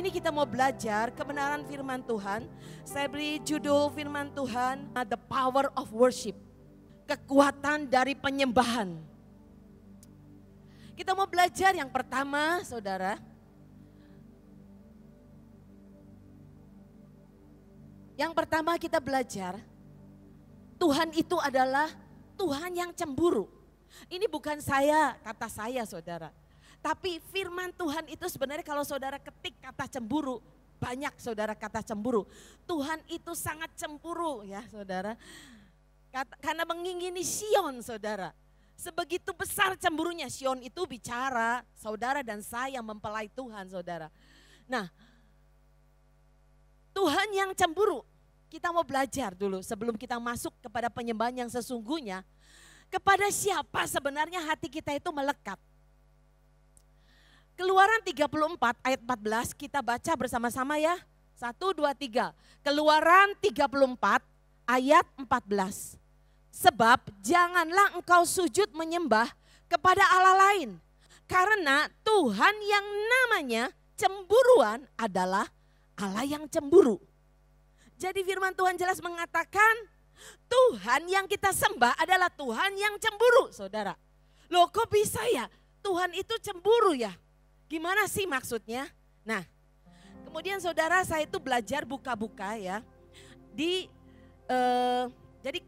Hari ini kita mau belajar kebenaran firman Tuhan. Saya beri judul firman Tuhan, The Power of Worship. Kekuatan dari penyembahan. Kita mau belajar yang pertama, saudara. Yang pertama kita belajar, Tuhan itu adalah Tuhan yang cemburu. Ini bukan kata saya saudara. Tapi firman Tuhan itu sebenarnya kalau saudara ketik kata cemburu, banyak saudara kata cemburu. Tuhan itu sangat cemburu ya saudara. Karena mengingini Sion saudara. Sebegitu besar cemburunya, Sion itu bicara saudara dan saya mempelai Tuhan saudara. Nah, Tuhan yang cemburu, kita mau belajar dulu sebelum kita masuk kepada penyembahan yang sesungguhnya. Kepada siapa sebenarnya hati kita itu melekat? Keluaran 34 ayat 14 kita baca bersama-sama ya. 1, 2, 3. Keluaran 34 ayat 14. Sebab janganlah engkau sujud menyembah kepada Allah lain. Karena Tuhan yang namanya cemburuan adalah Allah yang cemburu. Jadi firman Tuhan jelas mengatakan Tuhan yang kita sembah adalah Tuhan yang cemburu saudara. Loh kok bisa ya Tuhan itu cemburu ya? Gimana sih maksudnya? Nah, kemudian saudara saya itu belajar buka-buka ya. Jadi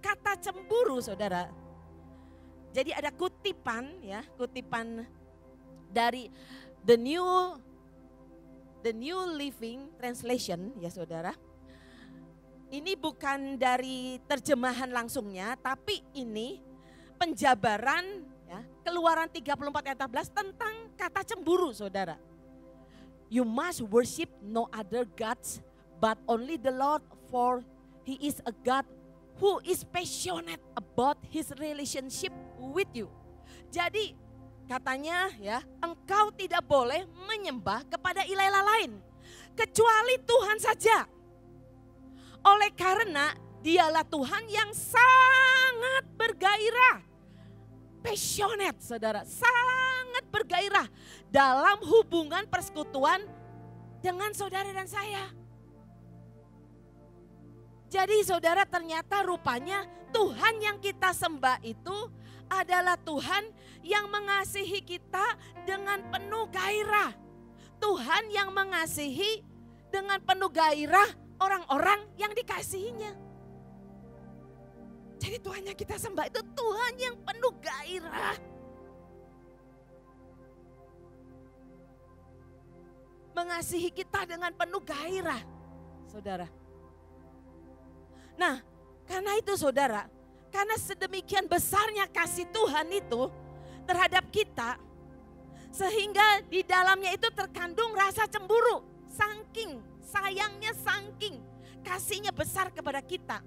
kata cemburu saudara. Jadi ada kutipan ya, kutipan dari The New Living Translation ya saudara. Ini bukan dari terjemahan langsungnya, tapi ini penjabaran ya, Keluaran 34 ayat 14 tentang kata cemburu saudara. You must worship no other gods but only the Lord, for He is a God who is passionate about His relationship with you. Jadi katanya ya, engkau tidak boleh menyembah kepada ilah-ilah lain kecuali Tuhan saja. Oleh karena dialah Tuhan yang sangat bergairah. Passionate saudara, sangat bergairah dalam hubungan persekutuan dengan saudara dan saya. Jadi saudara ternyata rupanya Tuhan yang kita sembah itu adalah Tuhan yang mengasihi kita dengan penuh gairah. Tuhan yang mengasihi dengan penuh gairah orang-orang yang dikasihinya. Jadi Tuhan yang kita sembah itu Tuhan yang penuh gairah. Mengasihi kita dengan penuh gairah, saudara. Nah, karena itu saudara, karena sedemikian besarnya kasih Tuhan itu terhadap kita, sehingga di dalamnya itu terkandung rasa cemburu. Saking sayangnya, saking kasihnya besar kepada kita.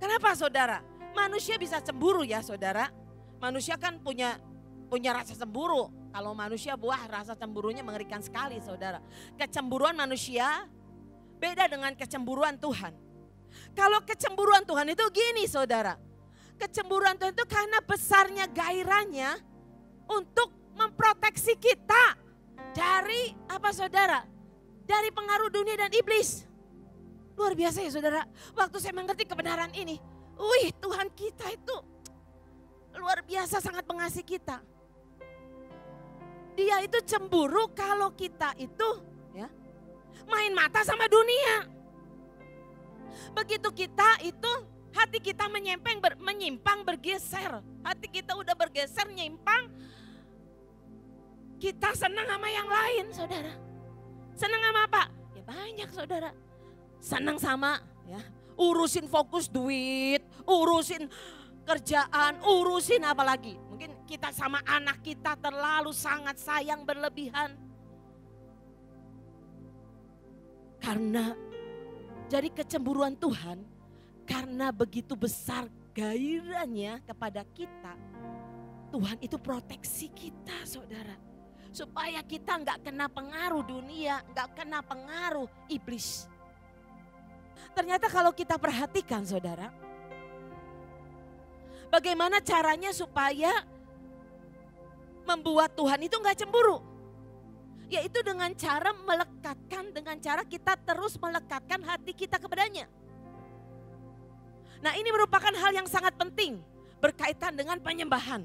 Kenapa saudara? Manusia bisa cemburu ya saudara. Manusia kan punya rasa cemburu. Kalau manusia rasa cemburunya mengerikan sekali saudara. Kecemburuan manusia beda dengan kecemburuan Tuhan. Kalau kecemburuan Tuhan itu gini saudara. Kecemburuan Tuhan itu karena besarnya gairahnya untuk memproteksi kita dari apa saudara? Dari pengaruh dunia dan iblis. Luar biasa ya saudara. Waktu saya mengerti kebenaran ini. Tuhan kita itu luar biasa sangat mengasihi kita. Dia itu cemburu kalau kita itu ya main mata sama dunia. Begitu kita itu hati kita menyimpang bergeser. Hati kita udah bergeser nyimpang. Kita senang sama yang lain saudara. Senang sama apa? Ya banyak saudara. Senang sama ya urusin fokus duit, urusin kerjaan, urusin apa lagi. Mungkin kita sama anak kita terlalu sangat sayang berlebihan. Karena jadi kecemburuan Tuhan, karena begitu besar gairahnya kepada kita, Tuhan itu proteksi kita saudara. Supaya kita nggak kena pengaruh dunia, nggak kena pengaruh iblis. Ternyata kalau kita perhatikan saudara, bagaimana caranya supaya membuat Tuhan itu nggak cemburu? Yaitu dengan cara melekatkan, dengan cara kita terus melekatkan hati kita kepadanya. Nah, ini merupakan hal yang sangat penting berkaitan dengan penyembahan.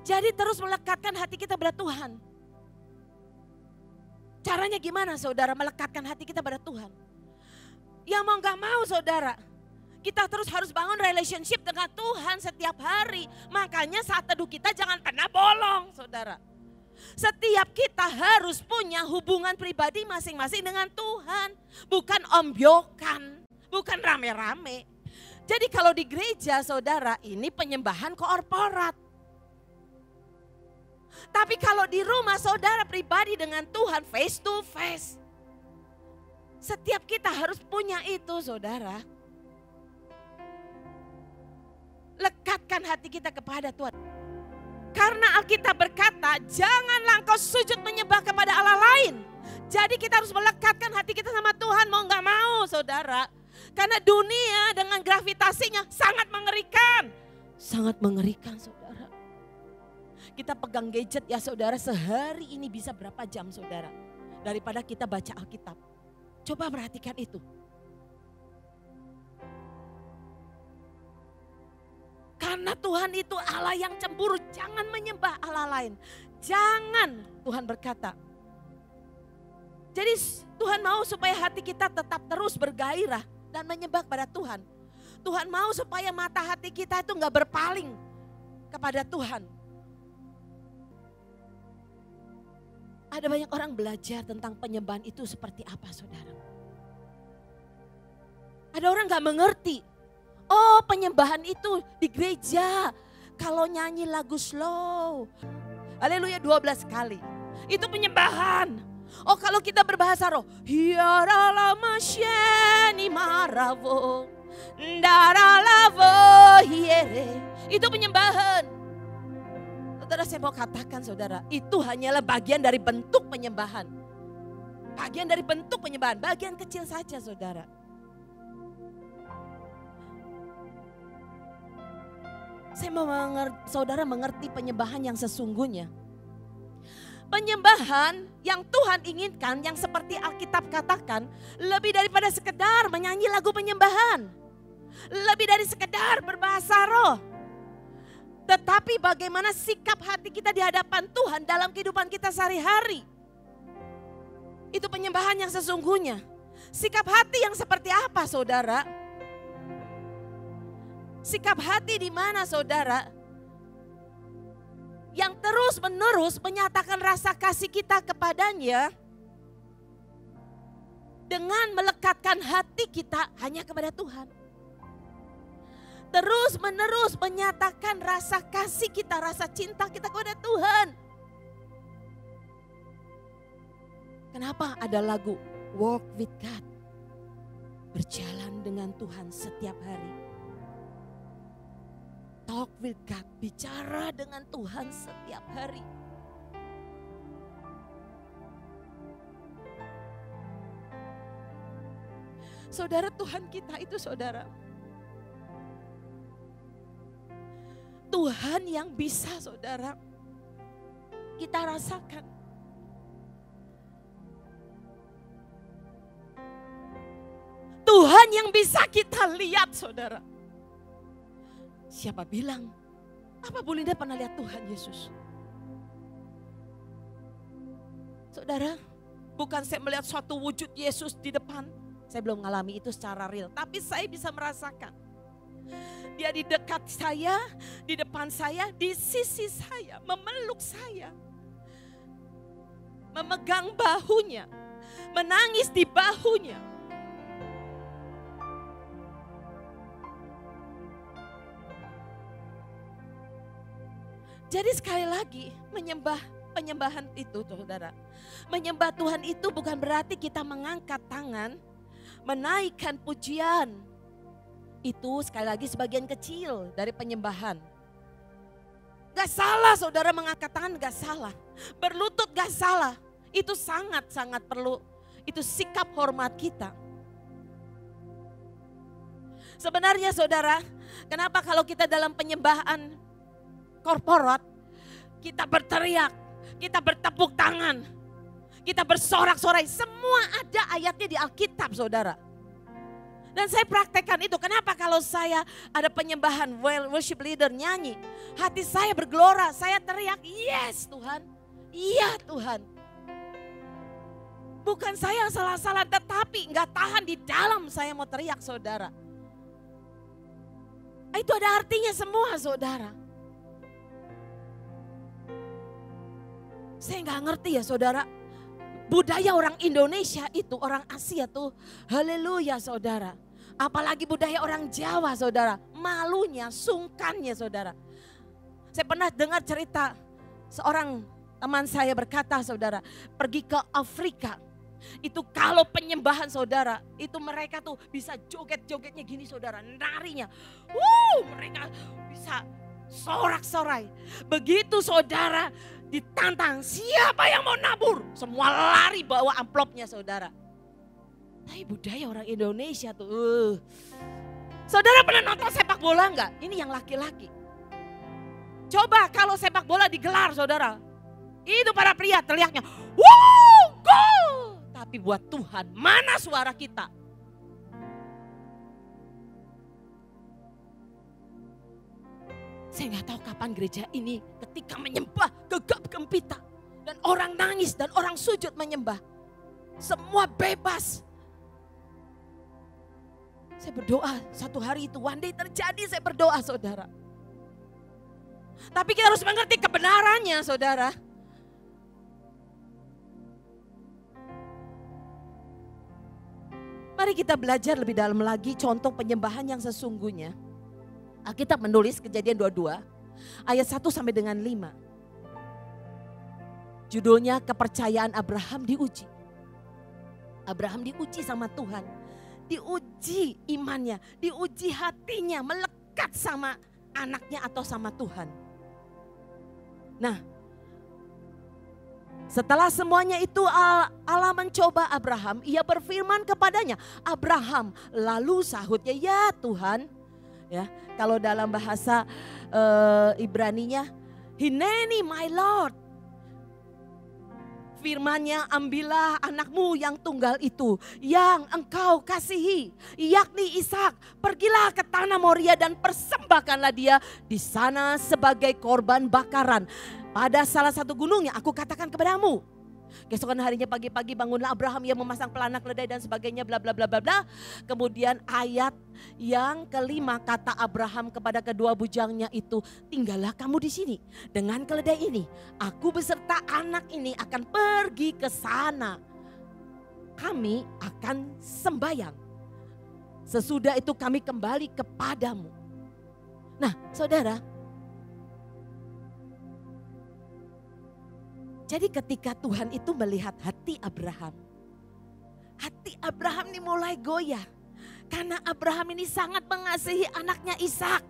Jadi terus melekatkan hati kita pada Tuhan. Caranya gimana saudara melekatkan hati kita pada Tuhan? Ya mau gak mau saudara, kita terus harus bangun relationship dengan Tuhan setiap hari. Makanya saat teduh kita jangan pernah bolong saudara. Setiap kita harus punya hubungan pribadi masing-masing dengan Tuhan. Bukan ombyokan, bukan rame-rame. Jadi kalau di gereja saudara ini penyembahan korporat. Tapi kalau di rumah saudara pribadi dengan Tuhan face to face. Setiap kita harus punya itu saudara. Lekatkan hati kita kepada Tuhan. Karena Alkitab berkata janganlah engkau sujud menyembah kepada Allah lain. Jadi kita harus melekatkan hati kita sama Tuhan mau gak mau saudara. Karena dunia dengan gravitasinya sangat mengerikan. Sangat mengerikan saudara. Kita pegang gadget ya saudara, sehari ini bisa berapa jam saudara. Daripada kita baca Alkitab. Coba perhatikan itu. Karena Tuhan itu Allah yang cemburu, jangan menyembah Allah lain. Jangan, Tuhan berkata. Jadi Tuhan mau supaya hati kita tetap terus bergairah dan menyembah kepada Tuhan. Tuhan mau supaya mata hati kita itu gak berpaling kepada Tuhan. Ada banyak orang belajar tentang penyembahan itu seperti apa saudara. Ada orang gak mengerti. Oh penyembahan itu di gereja. Kalau nyanyi lagu slow. Haleluya 12 kali. Itu penyembahan. Oh kalau kita berbahasa roh. Hiarala masyeni maravo. Ndaralavo hiere. Itu penyembahan. Saudara saya mau katakan saudara, itu hanyalah bagian dari bentuk penyembahan. Bagian dari bentuk penyembahan, bagian kecil saja saudara. Saya mau saudara mengerti penyembahan yang sesungguhnya. Penyembahan yang Tuhan inginkan, yang seperti Alkitab katakan, lebih daripada sekedar menyanyi lagu penyembahan. Lebih dari sekedar berbahasa roh. Tetapi bagaimana sikap hati kita di hadapan Tuhan dalam kehidupan kita sehari-hari. Itu penyembahan yang sesungguhnya. Sikap hati yang seperti apa saudara? Sikap hati di mana saudara? Yang terus menerus menyatakan rasa kasih kita kepadanya. Dengan melekatkan hati kita hanya kepada Tuhan. Terus menerus menyatakan rasa kasih kita, rasa cinta kita kepada Tuhan. Kenapa ada lagu Walk with God? Berjalan dengan Tuhan setiap hari. Talk with God, bicara dengan Tuhan setiap hari. Saudara Tuhan kita itu saudara. Tuhan yang bisa saudara kita rasakan. Tuhan yang bisa kita lihat saudara. Siapa bilang? Apa Bu Linda pernah lihat Tuhan Yesus? Saudara, bukan saya melihat suatu wujud Yesus di depan. Saya belum mengalami itu secara real, tapi saya bisa merasakan. Dia di dekat saya, di depan saya, di sisi saya, memeluk saya. Memegang bahunya, menangis di bahunya. Jadi sekali lagi penyembahan itu saudara. Menyembah Tuhan itu bukan berarti kita mengangkat tangan, menaikkan pujian. Itu sekali lagi sebagian kecil dari penyembahan. Gak salah saudara mengangkat tangan, gak salah. Berlutut gak salah. Itu sangat-sangat perlu. Itu sikap hormat kita. Sebenarnya saudara, kenapa kalau kita dalam penyembahan korporat, kita berteriak, kita bertepuk tangan, kita bersorak-sorai. Semua ada ayatnya di Alkitab, saudara. Dan saya praktekkan itu. Kenapa kalau saya ada penyembahan, worship leader nyanyi, hati saya bergelora, saya teriak, yes Tuhan, iya Tuhan. Bukan saya yang salah-salah, tetapi nggak tahan di dalam saya mau teriak, saudara. Itu ada artinya semua, saudara. Saya nggak ngerti ya, saudara. Budaya orang Indonesia itu, orang Asia tuh, haleluya saudara. Apalagi budaya orang Jawa, saudara. Malunya, sungkannya, saudara. Saya pernah dengar cerita seorang teman saya berkata, saudara, pergi ke Afrika. Itu kalau penyembahan, saudara, itu mereka tuh bisa joget-jogetnya gini, saudara, narinya. Mereka bisa sorak-sorai. Begitu saudara ditantang, siapa yang mau nabur? Semua lari bawa amplopnya, saudara. Tapi budaya orang Indonesia tuh. Saudara pernah nonton sepak bola enggak? Ini yang laki-laki. Coba kalau sepak bola digelar, saudara. Itu para pria teriaknya, wow, gol. Tapi buat Tuhan, mana suara kita? Saya nggak tahu kapan gereja ini ketika menyembah gegap gempita. Dan orang nangis dan orang sujud menyembah. Semua bebas. Saya berdoa satu hari itu, one day terjadi, saya berdoa saudara. Tapi kita harus mengerti kebenarannya saudara. Mari kita belajar lebih dalam lagi contoh penyembahan yang sesungguhnya. Alkitab menulis Kejadian 22 ayat 1 sampai dengan 5. Judulnya kepercayaan Abraham diuji. Abraham diuji sama Tuhan. Diuji imannya, diuji hatinya, melekat sama anaknya atau sama Tuhan. Nah, setelah semuanya itu Allah mencoba Abraham, ia berfirman kepadanya, Abraham, lalu sahutnya, ya Tuhan. Ya, kalau dalam bahasa Ibraninya, Hineni my Lord. Firman-Nya, ambillah anakmu yang tunggal itu yang engkau kasihi, yakni Ishak. Pergilah ke tanah Moria dan persembahkanlah dia di sana sebagai korban bakaran pada salah satu gunung yang aku katakan kepadamu. Keesokan harinya pagi-pagi bangunlah Abraham, ia memasang pelana keledai dan sebagainya bla bla bla bla bla. Kemudian ayat yang kelima, kata Abraham kepada kedua bujangnya itu, tinggallah kamu di sini dengan keledai ini. Aku beserta anak ini akan pergi ke sana. Kami akan sembahyang. Sesudah itu kami kembali kepadamu. Nah, saudara, jadi ketika Tuhan itu melihat hati Abraham ini mulai goyah. Karena Abraham ini sangat mengasihi anaknya Ishak.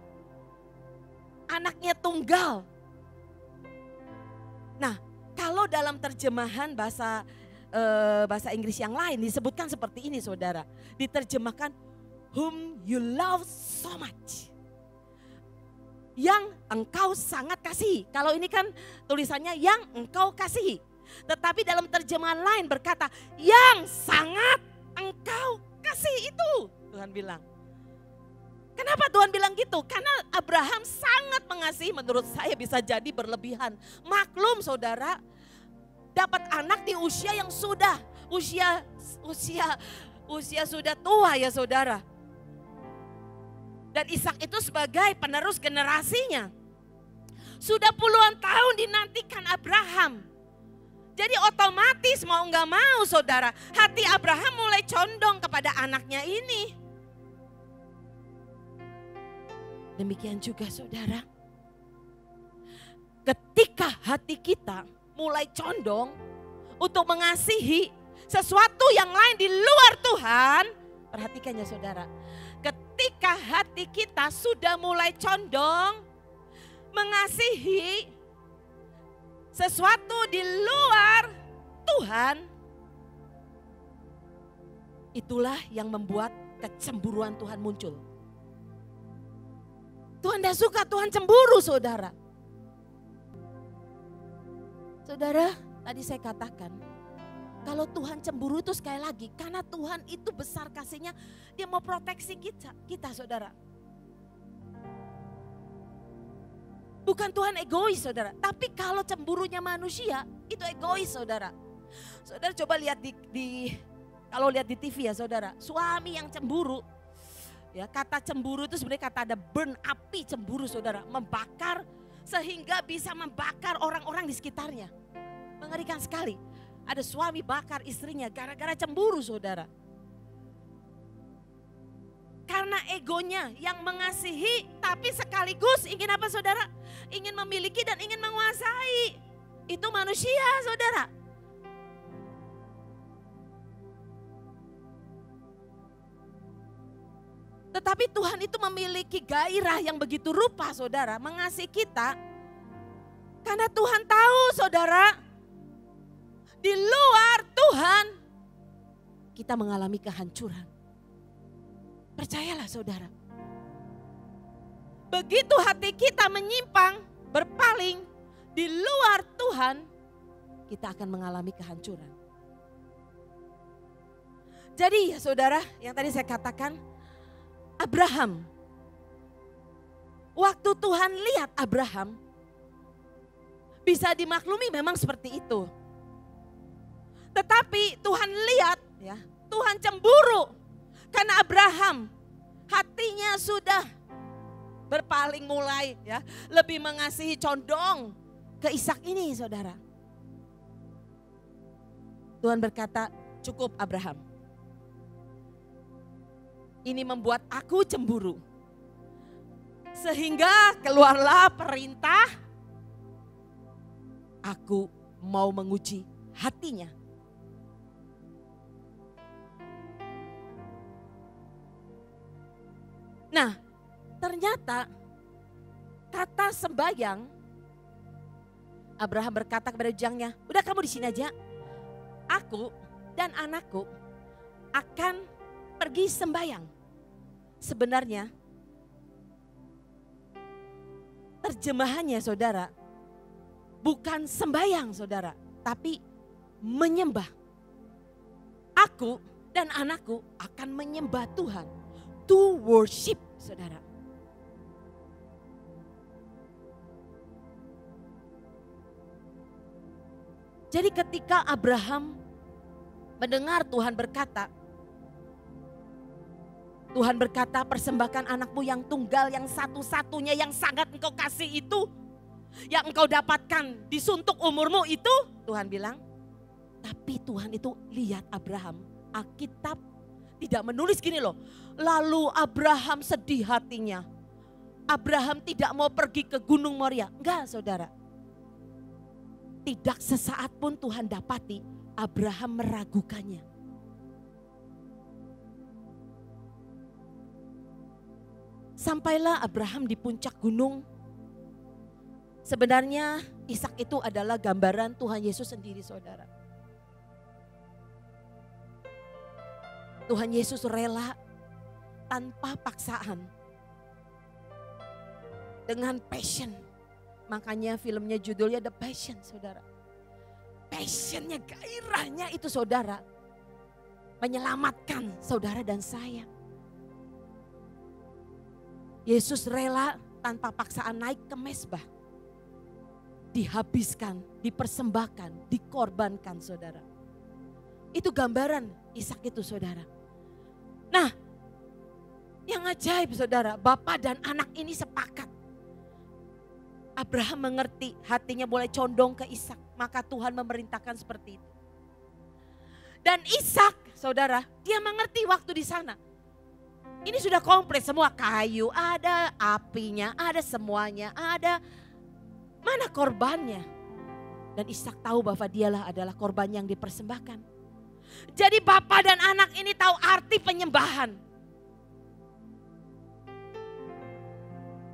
Anaknya tunggal. Nah, kalau dalam terjemahan bahasa Inggris yang lain disebutkan seperti ini saudara. Diterjemahkan, whom you love so much. Yang engkau sangat kasihi. Kalau ini kan tulisannya yang engkau kasihi. Tetapi dalam terjemahan lain berkata yang sangat engkau kasihi itu. Tuhan bilang. Kenapa Tuhan bilang gitu? Karena Abraham sangat mengasihi, menurut saya bisa jadi berlebihan. Maklum saudara, dapat anak di usia yang sudah usia sudah tua ya saudara. Dan Ishak itu sebagai penerus generasinya. Sudah puluhan tahun dinantikan Abraham. Jadi otomatis mau nggak mau saudara, hati Abraham mulai condong kepada anaknya ini. Demikian juga saudara. Ketika hati kita mulai condong untuk mengasihi sesuatu yang lain di luar Tuhan. Perhatikan ya saudara. Ketika hati kita sudah mulai condong mengasihi sesuatu di luar Tuhan, itulah yang membuat kecemburuan Tuhan muncul. Tuhan tidak suka Tuhan cemburu saudara. Saudara, tadi saya katakan, kalau Tuhan cemburu itu sekali lagi, karena Tuhan itu besar kasihnya, dia mau proteksi kita saudara. Bukan Tuhan egois saudara, tapi kalau cemburunya manusia, itu egois saudara. Saudara coba lihat kalau lihat di TV ya saudara, suami yang cemburu, ya kata cemburu itu sebenarnya kata ada burn, api cemburu saudara, membakar sehingga bisa membakar orang-orang di sekitarnya. Mengerikan sekali. Ada suami bakar istrinya gara-gara cemburu saudara. Karena egonya yang mengasihi tapi sekaligus ingin apa saudara? Ingin memiliki dan ingin menguasai. Itu manusia saudara. Tetapi Tuhan itu memiliki gairah yang begitu rupa saudara, mengasihi kita. Karena Tuhan tahu saudara, di luar Tuhan kita mengalami kehancuran. Percayalah saudara. Begitu hati kita menyimpang, berpaling di luar Tuhan, kita akan mengalami kehancuran. Jadi ya saudara, yang tadi saya katakan, Abraham. Waktu Tuhan lihat Abraham, bisa dimaklumi memang seperti itu. Tetapi Tuhan lihat ya, Tuhan cemburu. Karena Abraham hatinya sudah berpaling mulai ya, lebih mengasihi condong ke Ishak ini saudara. Tuhan berkata, cukup Abraham. Ini membuat aku cemburu. Sehingga keluarlah perintah, aku mau menguji hatinya. Nah, ternyata kata sembayang, Abraham berkata kepada jangnya, udah kamu di sini aja, aku dan anakku akan pergi sembayang. Sebenarnya terjemahannya saudara, bukan sembayang saudara, tapi menyembah. Aku dan anakku akan menyembah Tuhan. To worship saudara. Jadi ketika Abraham mendengar Tuhan berkata, persembahkan anakmu yang tunggal, yang satu-satunya, yang sangat engkau kasih itu, yang engkau dapatkan di suntuk umurmu itu, Tuhan bilang. Tapi Tuhan itu lihat Abraham, Alkitab tidak menulis gini loh, lalu Abraham sedih hatinya. Abraham tidak mau pergi ke Gunung Moria. Enggak saudara. Tidak sesaat pun Tuhan dapati Abraham meragukannya. Sampailah Abraham di puncak gunung. Sebenarnya Ishak itu adalah gambaran Tuhan Yesus sendiri saudara. Tuhan Yesus rela tanpa paksaan. Dengan passion. Makanya filmnya judulnya The Passion saudara. Passionnya, gairahnya itu saudara. Menyelamatkan saudara dan saya. Yesus rela tanpa paksaan naik ke mezbah. Dihabiskan, dipersembahkan, dikorbankan saudara. Itu gambaran Ishak itu saudara. Nah, yang ajaib saudara, Bapak dan anak ini sepakat. Abraham mengerti, hatinya mulai condong ke Ishak, maka Tuhan memerintahkan seperti itu. Dan Ishak saudara, dia mengerti waktu di sana. Ini sudah komplit semua, kayu ada, apinya ada, semuanya ada. Mana korbannya? Dan Ishak tahu bahwa dialah adalah korban yang dipersembahkan. Jadi bapak dan anak ini tahu arti penyembahan.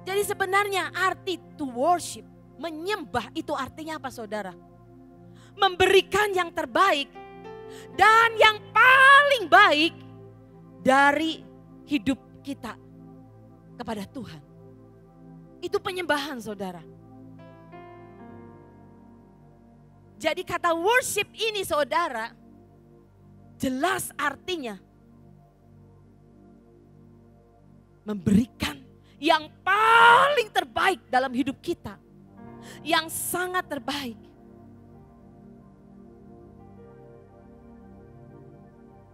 Jadi sebenarnya arti to worship, menyembah itu artinya apa saudara? Memberikan yang terbaik dan yang paling baik dari hidup kita kepada Tuhan. Itu penyembahan saudara. Jadi kata worship ini saudara, jelas artinya memberikan yang paling terbaik dalam hidup kita. Yang sangat terbaik.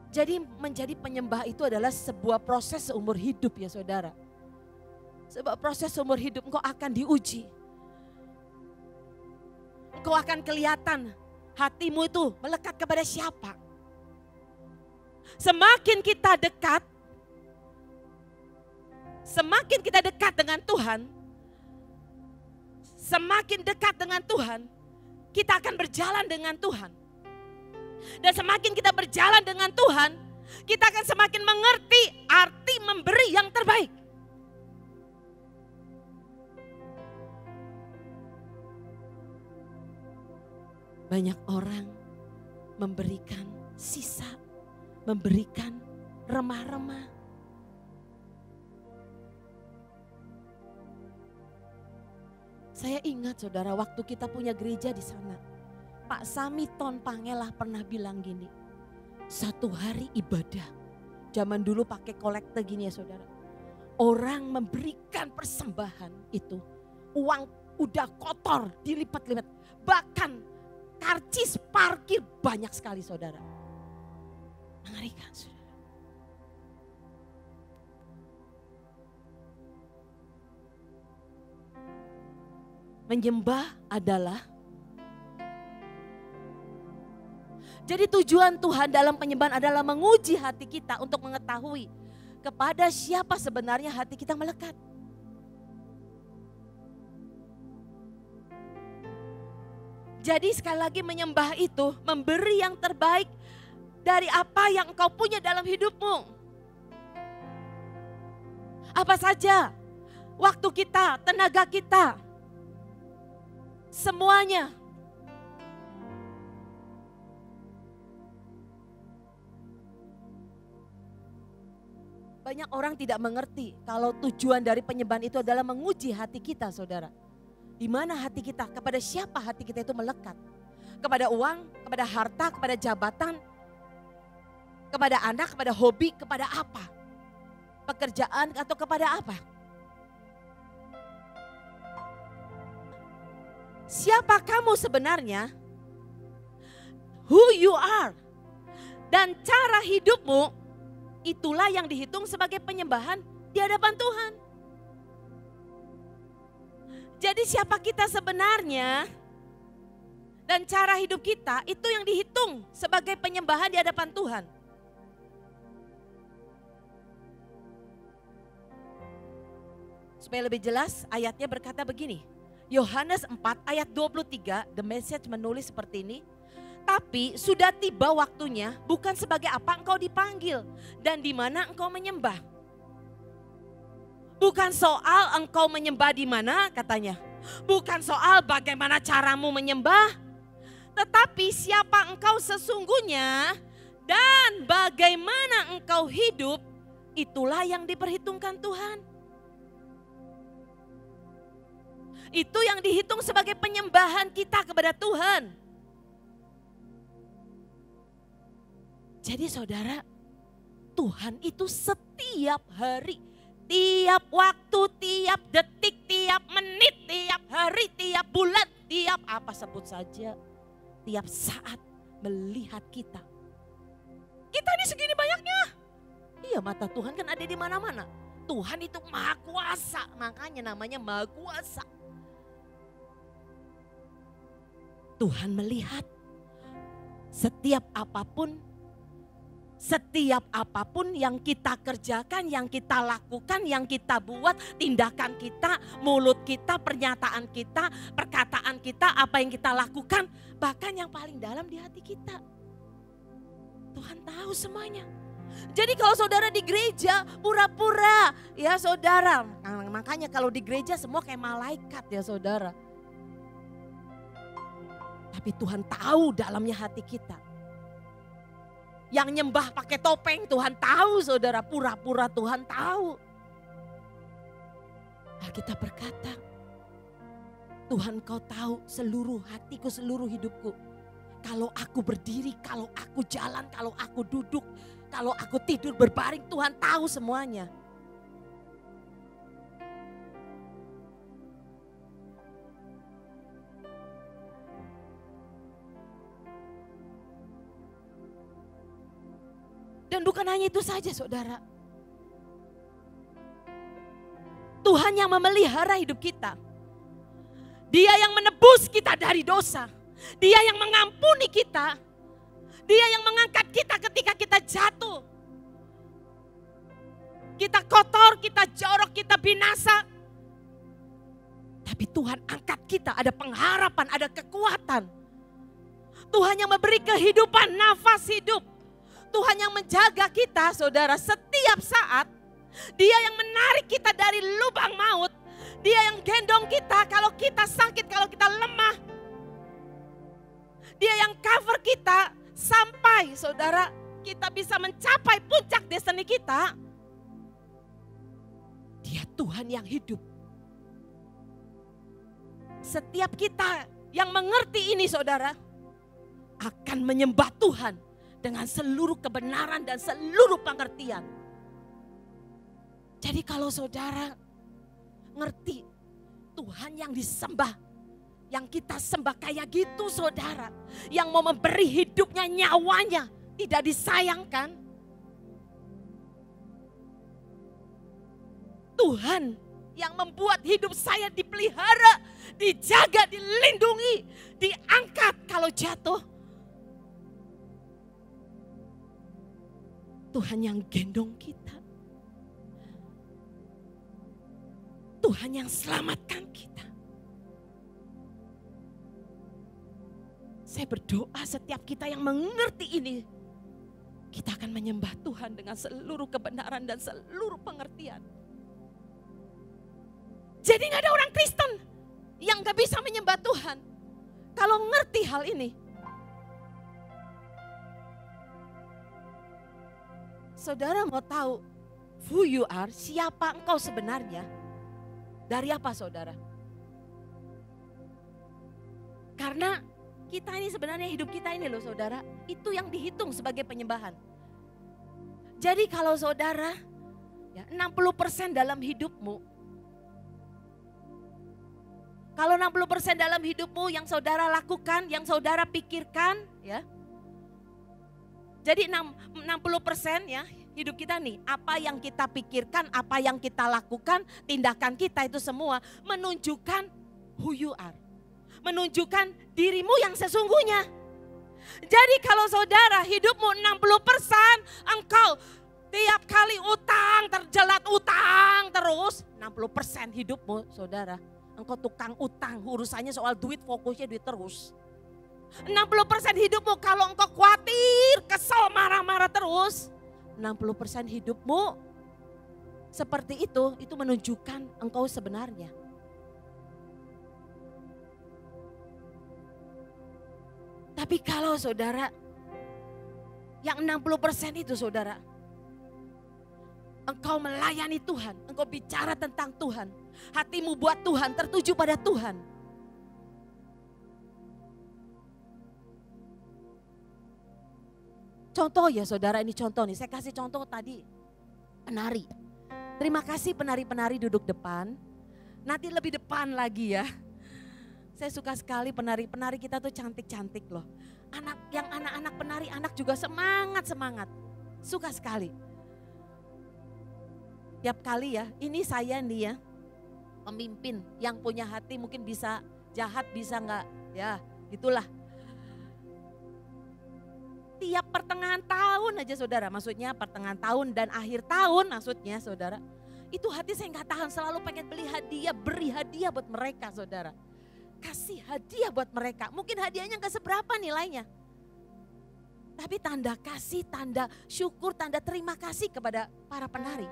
Jadi menjadi penyembah itu adalah sebuah proses seumur hidup ya saudara. Sebuah proses seumur hidup, engkau akan diuji. Engkau akan kelihatan hatimu itu melekat kepada siapa. Semakin kita dekat dengan Tuhan, semakin dekat dengan Tuhan, kita akan berjalan dengan Tuhan. Dan semakin kita berjalan dengan Tuhan, kita akan semakin mengerti arti memberi yang terbaik. Banyak orang memberikan sisa, memberikan remah-remah. Saya ingat saudara, waktu kita punya gereja di sana, Pak Samiton Pangelah pernah bilang gini, satu hari ibadah, zaman dulu pakai kolekte gini ya saudara. Orang memberikan persembahan itu, uang udah kotor, dilipat-lipat, bahkan karcis parkir banyak sekali saudara. Mengerikan saudara. Menyembah adalah, jadi tujuan Tuhan dalam penyembahan adalah menguji hati kita untuk mengetahui kepada siapa sebenarnya hati kita melekat. Jadi sekali lagi menyembah itu memberi yang terbaik dari apa yang engkau punya dalam hidupmu. Apa saja, waktu kita, tenaga kita, semuanya. Banyak orang tidak mengerti kalau tujuan dari penyembahan itu adalah menguji hati kita saudara. Di mana hati kita, kepada siapa hati kita itu melekat. Kepada uang, kepada harta, kepada jabatan, kepada anak, kepada hobi, kepada apa? Pekerjaan atau kepada apa? Siapa kamu sebenarnya? Who you are. Dan cara hidupmu, itulah yang dihitung sebagai penyembahan di hadapan Tuhan. Jadi siapa kita sebenarnya dan cara hidup kita itu yang dihitung sebagai penyembahan di hadapan Tuhan. Supaya lebih jelas ayatnya berkata begini. Yohanes 4 ayat 23, The Message menulis seperti ini. Tapi sudah tiba waktunya bukan sebagai apa engkau dipanggil dan di mana engkau menyembah. Bukan soal engkau menyembah di mana katanya. Bukan soal bagaimana caramu menyembah. Tetapi siapa engkau sesungguhnya dan bagaimana engkau hidup, itulah yang diperhitungkan Tuhan. Itu yang dihitung sebagai penyembahan kita kepada Tuhan. Jadi saudara, Tuhan itu setiap hari, tiap waktu, tiap detik, tiap menit, tiap hari, tiap bulan, tiap apa sebut saja, tiap saat melihat kita. Kita ini segini banyaknya. Iya, mata Tuhan kan ada di mana-mana. Tuhan itu maha kuasa, makanya namanya maha kuasa. Tuhan melihat setiap apapun yang kita kerjakan, yang kita lakukan, yang kita buat, tindakan kita, mulut kita, pernyataan kita, perkataan kita, apa yang kita lakukan, bahkan yang paling dalam di hati kita. Tuhan tahu semuanya. Jadi kalau saudara di gereja pura-pura, ya saudara, makanya kalau di gereja semua kayak malaikat ya saudara. Tapi Tuhan tahu dalamnya hati kita. Yang nyembah pakai topeng Tuhan tahu saudara, pura-pura Tuhan tahu. Alkitab berkata, Tuhan kau tahu seluruh hatiku, seluruh hidupku. Kalau aku berdiri, kalau aku jalan, kalau aku duduk, kalau aku tidur berbaring, Tuhan tahu semuanya. Dan bukan hanya itu saja saudara. Tuhan yang memelihara hidup kita. Dia yang menebus kita dari dosa. Dia yang mengampuni kita. Dia yang mengangkat kita ketika kita jatuh. Kita kotor, kita jorok, kita binasa. Tapi Tuhan angkat kita, ada pengharapan, ada kekuatan. Tuhan yang memberi kehidupan, nafas hidup. Tuhan yang menjaga kita saudara setiap saat. Dia yang menarik kita dari lubang maut. Dia yang gendong kita kalau kita sakit, kalau kita lemah. Dia yang cover kita sampai saudara kita bisa mencapai puncak destiny kita. Dia Tuhan yang hidup. Setiap kita yang mengerti ini saudara akan menyembah Tuhan dengan seluruh kebenaran dan seluruh pengertian. Jadi kalau saudara ngerti Tuhan yang disembah, yang kita sembah kayak gitu saudara, yang mau memberi hidupnya, nyawanya, tidak disayangkan. Tuhan yang membuat hidup saya dipelihara, dijaga, dilindungi, diangkat kalau jatuh. Tuhan yang gendong kita. Tuhan yang selamatkan kita. Saya berdoa setiap kita yang mengerti ini, kita akan menyembah Tuhan dengan seluruh kebenaran dan seluruh pengertian. Jadi gak ada orang Kristen yang gak bisa menyembah Tuhan kalau ngerti hal ini. Saudara mau tahu who you are, siapa engkau sebenarnya? Dari apa saudara? Karena kita ini sebenarnya hidup kita ini loh saudara, itu yang dihitung sebagai penyembahan. Jadi kalau saudara ya, 60% dalam hidupmu, kalau 60% dalam hidupmu yang saudara lakukan, yang saudara pikirkan ya. Jadi 60% ya hidup kita nih, apa yang kita pikirkan, apa yang kita lakukan, tindakan kita itu semua menunjukkan who you are. Menunjukkan dirimu yang sesungguhnya. Jadi kalau saudara hidupmu 60%, engkau tiap kali utang, terjelat utang terus, 60% hidupmu saudara. Engkau tukang utang, urusannya soal duit, fokusnya duit terus. 60% hidupmu kalau engkau khawatir, kesel, marah-marah terus. 60% hidupmu seperti itu menunjukkan engkau sebenarnya. Tapi kalau saudara, yang 60% itu saudara, engkau melayani Tuhan, engkau bicara tentang Tuhan, hatimu buat Tuhan, tertuju pada Tuhan. Contoh ya saudara, ini contoh nih, saya kasih contoh tadi penari. Terima kasih penari-penari duduk depan, nanti lebih depan lagi ya. Saya suka sekali penari-penari kita tuh cantik-cantik loh. Anak-anak penari, anak juga semangat-semangat. Suka sekali. Tiap kali ya, ini saya nih ya, pemimpin yang punya hati mungkin bisa jahat, bisa enggak, ya itulah. Tiap pertengahan tahun aja saudara, maksudnya pertengahan tahun dan akhir tahun maksudnya saudara. Itu hati saya enggak tahan, selalu pengen beli hadiah, beri hadiah buat mereka saudara. Kasih hadiah buat mereka, mungkin hadiahnya enggak seberapa nilainya. Tapi tanda kasih, tanda syukur, tanda terima kasih kepada para penari.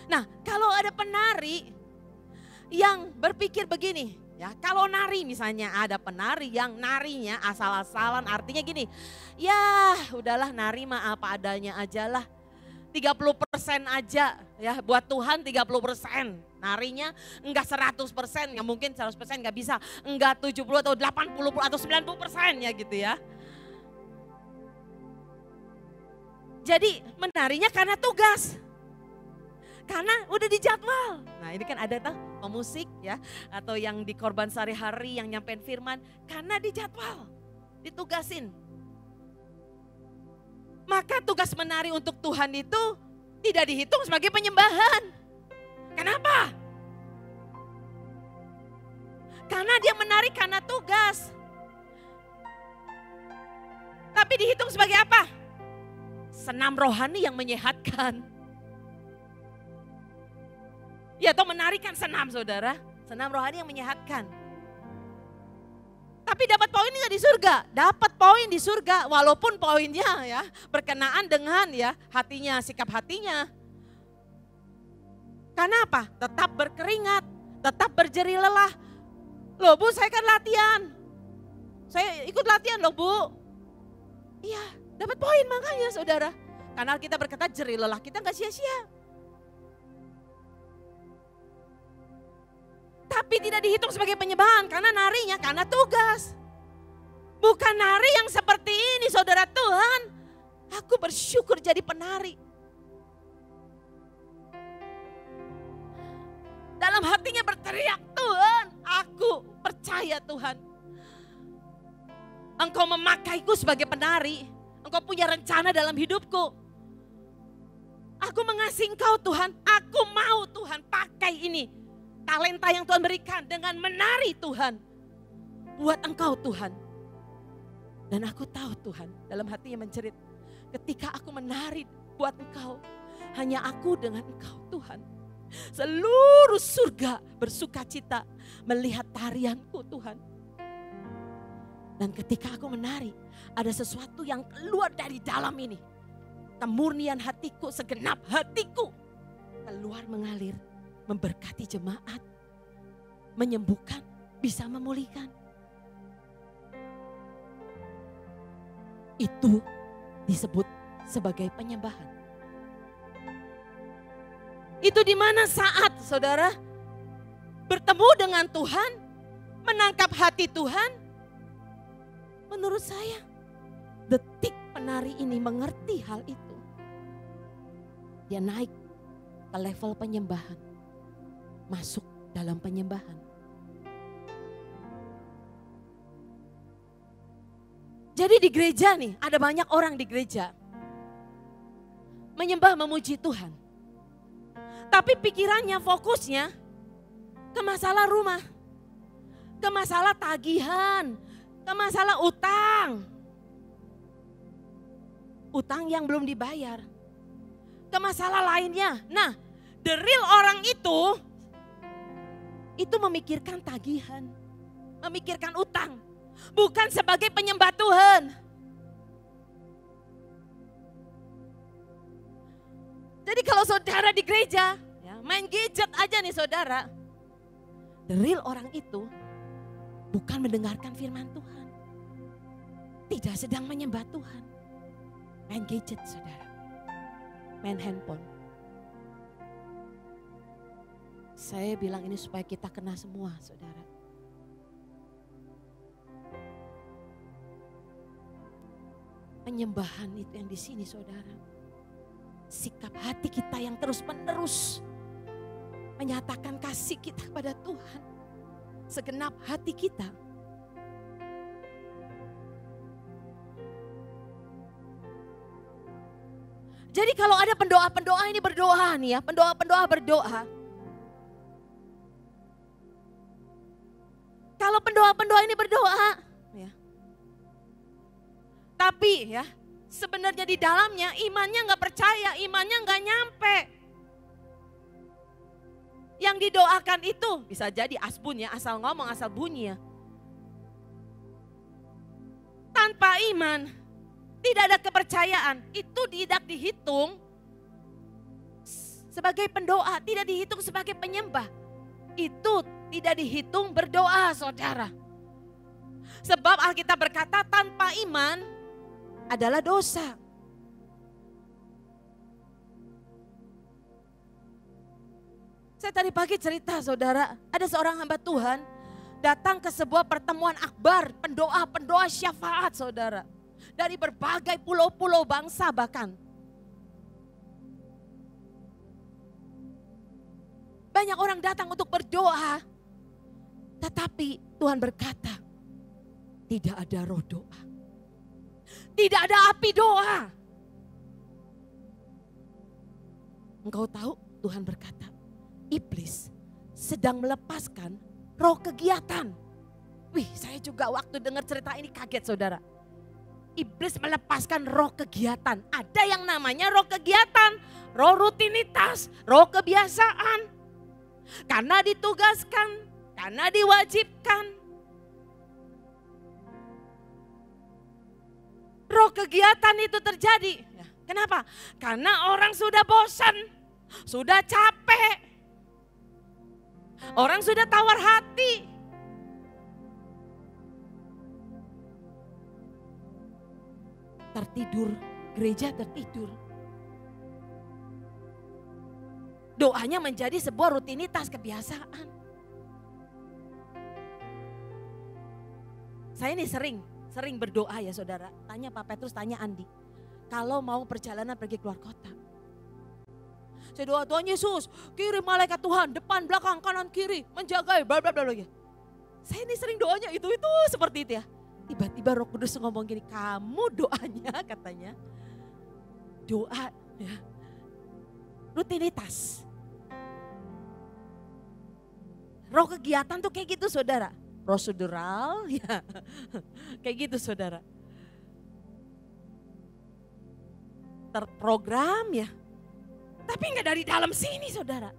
Nah kalau ada penari yang berpikir begini, ya kalau nari misalnya ada penari yang narinya asal-asalan, artinya gini, ya udahlah nari mah apa adanya aja lah. 30% aja ya buat Tuhan 30%. Narinya enggak 100%, ya mungkin 100% enggak bisa. Enggak 70 atau 80 atau 90% ya gitu ya. Jadi menarinya karena tugas. Karena udah dijadwal. Nah ini kan ada tuh pemusik ya. Atau yang di korban sehari-hari yang nyampein firman. Karena dijadwal, ditugasin. Maka tugas menari untuk Tuhan itu tidak dihitung sebagai penyembahan. Kenapa? Karena dia menari karena tugas. Tapi dihitung sebagai apa? Senam rohani yang menyehatkan. Ya atau menari kan senam saudara. Senam rohani yang menyehatkan. Tapi dapat poin nggak di surga? Dapat poin di surga. Walaupun poinnya ya berkenaan dengan ya hatinya, sikap hatinya. Karena apa? Tetap berkeringat, tetap berjerih lelah. Loh Bu, saya kan latihan. Saya ikut latihan loh Bu. Iya, dapat poin makanya saudara. Karena kita berkata jerih lelah kita nggak sia-sia. Tapi tidak dihitung sebagai penyembahan karena narinya karena tugas. Bukan nari yang seperti ini saudara Tuhan. Aku bersyukur jadi penari. Dalam hatinya berteriak, Tuhan, aku percaya Tuhan. Engkau memakaiku sebagai penari. Engkau punya rencana dalam hidupku. Aku mengasihi Engkau Tuhan. Aku mau Tuhan pakai ini. Talenta yang Tuhan berikan dengan menari Tuhan. Buat Engkau Tuhan. Dan aku tahu Tuhan dalam hatinya menjerit. Ketika aku menari buat Engkau. Hanya aku dengan Engkau Tuhan. Seluruh surga bersuka cita melihat tarianku Tuhan. Dan ketika aku menari, ada sesuatu yang keluar dari dalam ini. Kemurnian hatiku, segenap hatiku keluar mengalir, memberkati jemaat, menyembuhkan, bisa memulihkan. Itu disebut sebagai penyembahan. Itu di mana saat saudara bertemu dengan Tuhan, menangkap hati Tuhan. Menurut saya, detik penari ini mengerti hal itu. Dia naik ke level penyembahan, masuk dalam penyembahan. Jadi di gereja nih, ada banyak orang di gereja menyembah memuji Tuhan. Tapi pikirannya, fokusnya ke masalah rumah, ke masalah tagihan, ke masalah utang. Utang yang belum dibayar, ke masalah lainnya. Nah, the real orang itu memikirkan tagihan, memikirkan utang. Bukan sebagai penyembah Tuhan. Jadi kalau saudara di gereja, ya, main gadget aja nih saudara. The real orang itu bukan mendengarkan firman Tuhan. Tidak sedang menyembah Tuhan. Main gadget saudara. Main handphone. Saya bilang ini supaya kita kena semua saudara. Penyembahan itu yang di sini saudara. Sikap hati kita yang terus-menerus menyatakan kasih kita kepada Tuhan. Segenap hati kita. Jadi kalau ada pendoa-pendoa ini berdoa nih ya, pendoa-pendoa berdoa. Kalau pendoa-pendoa ini berdoa, ya. Tapi ya, sebenarnya di dalamnya imannya nggak percaya, imannya nggak nyampe. Yang didoakan itu bisa jadi asbun ya, asal ngomong, asal bunyi ya. Tanpa iman, tidak ada kepercayaan, itu tidak dihitung sebagai pendoa, tidak dihitung sebagai penyembah. Itu tidak dihitung berdoa saudara. Sebab Alkitab berkata tanpa iman adalah dosa. Saya tadi pagi cerita saudara, ada seorang hamba Tuhan datang ke sebuah pertemuan akbar, pendoa syafaat saudara. Dari berbagai pulau-pulau bangsa bahkan. Banyak orang datang untuk berdoa. Tetapi Tuhan berkata, tidak ada roh doa. Tidak ada api doa. Engkau tahu Tuhan berkata, iblis sedang melepaskan roh kegiatan. Wih, saya juga waktu dengar cerita ini kaget saudara. Iblis melepaskan roh kegiatan. Ada yang namanya roh kegiatan, roh rutinitas, roh kebiasaan. Karena ditugaskan, karena diwajibkan. Roh kegiatan itu terjadi. Kenapa? Karena orang sudah bosan, sudah capek. Orang sudah tawar hati. Tertidur, gereja tertidur. Doanya menjadi sebuah rutinitas kebiasaan. Saya ini sering berdoa ya saudara. Tanya Pak Petrus, tanya Andi. Kalau mau perjalanan pergi keluar kota. Saya doa, Tuhan Yesus kirim malaikat Tuhan depan, belakang, kanan, kiri. Menjaga bla bla bla. Saya ini sering doanya itu seperti itu ya. Tiba-tiba Roh Kudus ngomong gini, kamu doanya katanya. Doa ya. Rutinitas. Roh kegiatan tuh kayak gitu saudara. Prosedural ya. Kayak gitu saudara. Terprogram ya. Tapi enggak dari dalam sini saudara.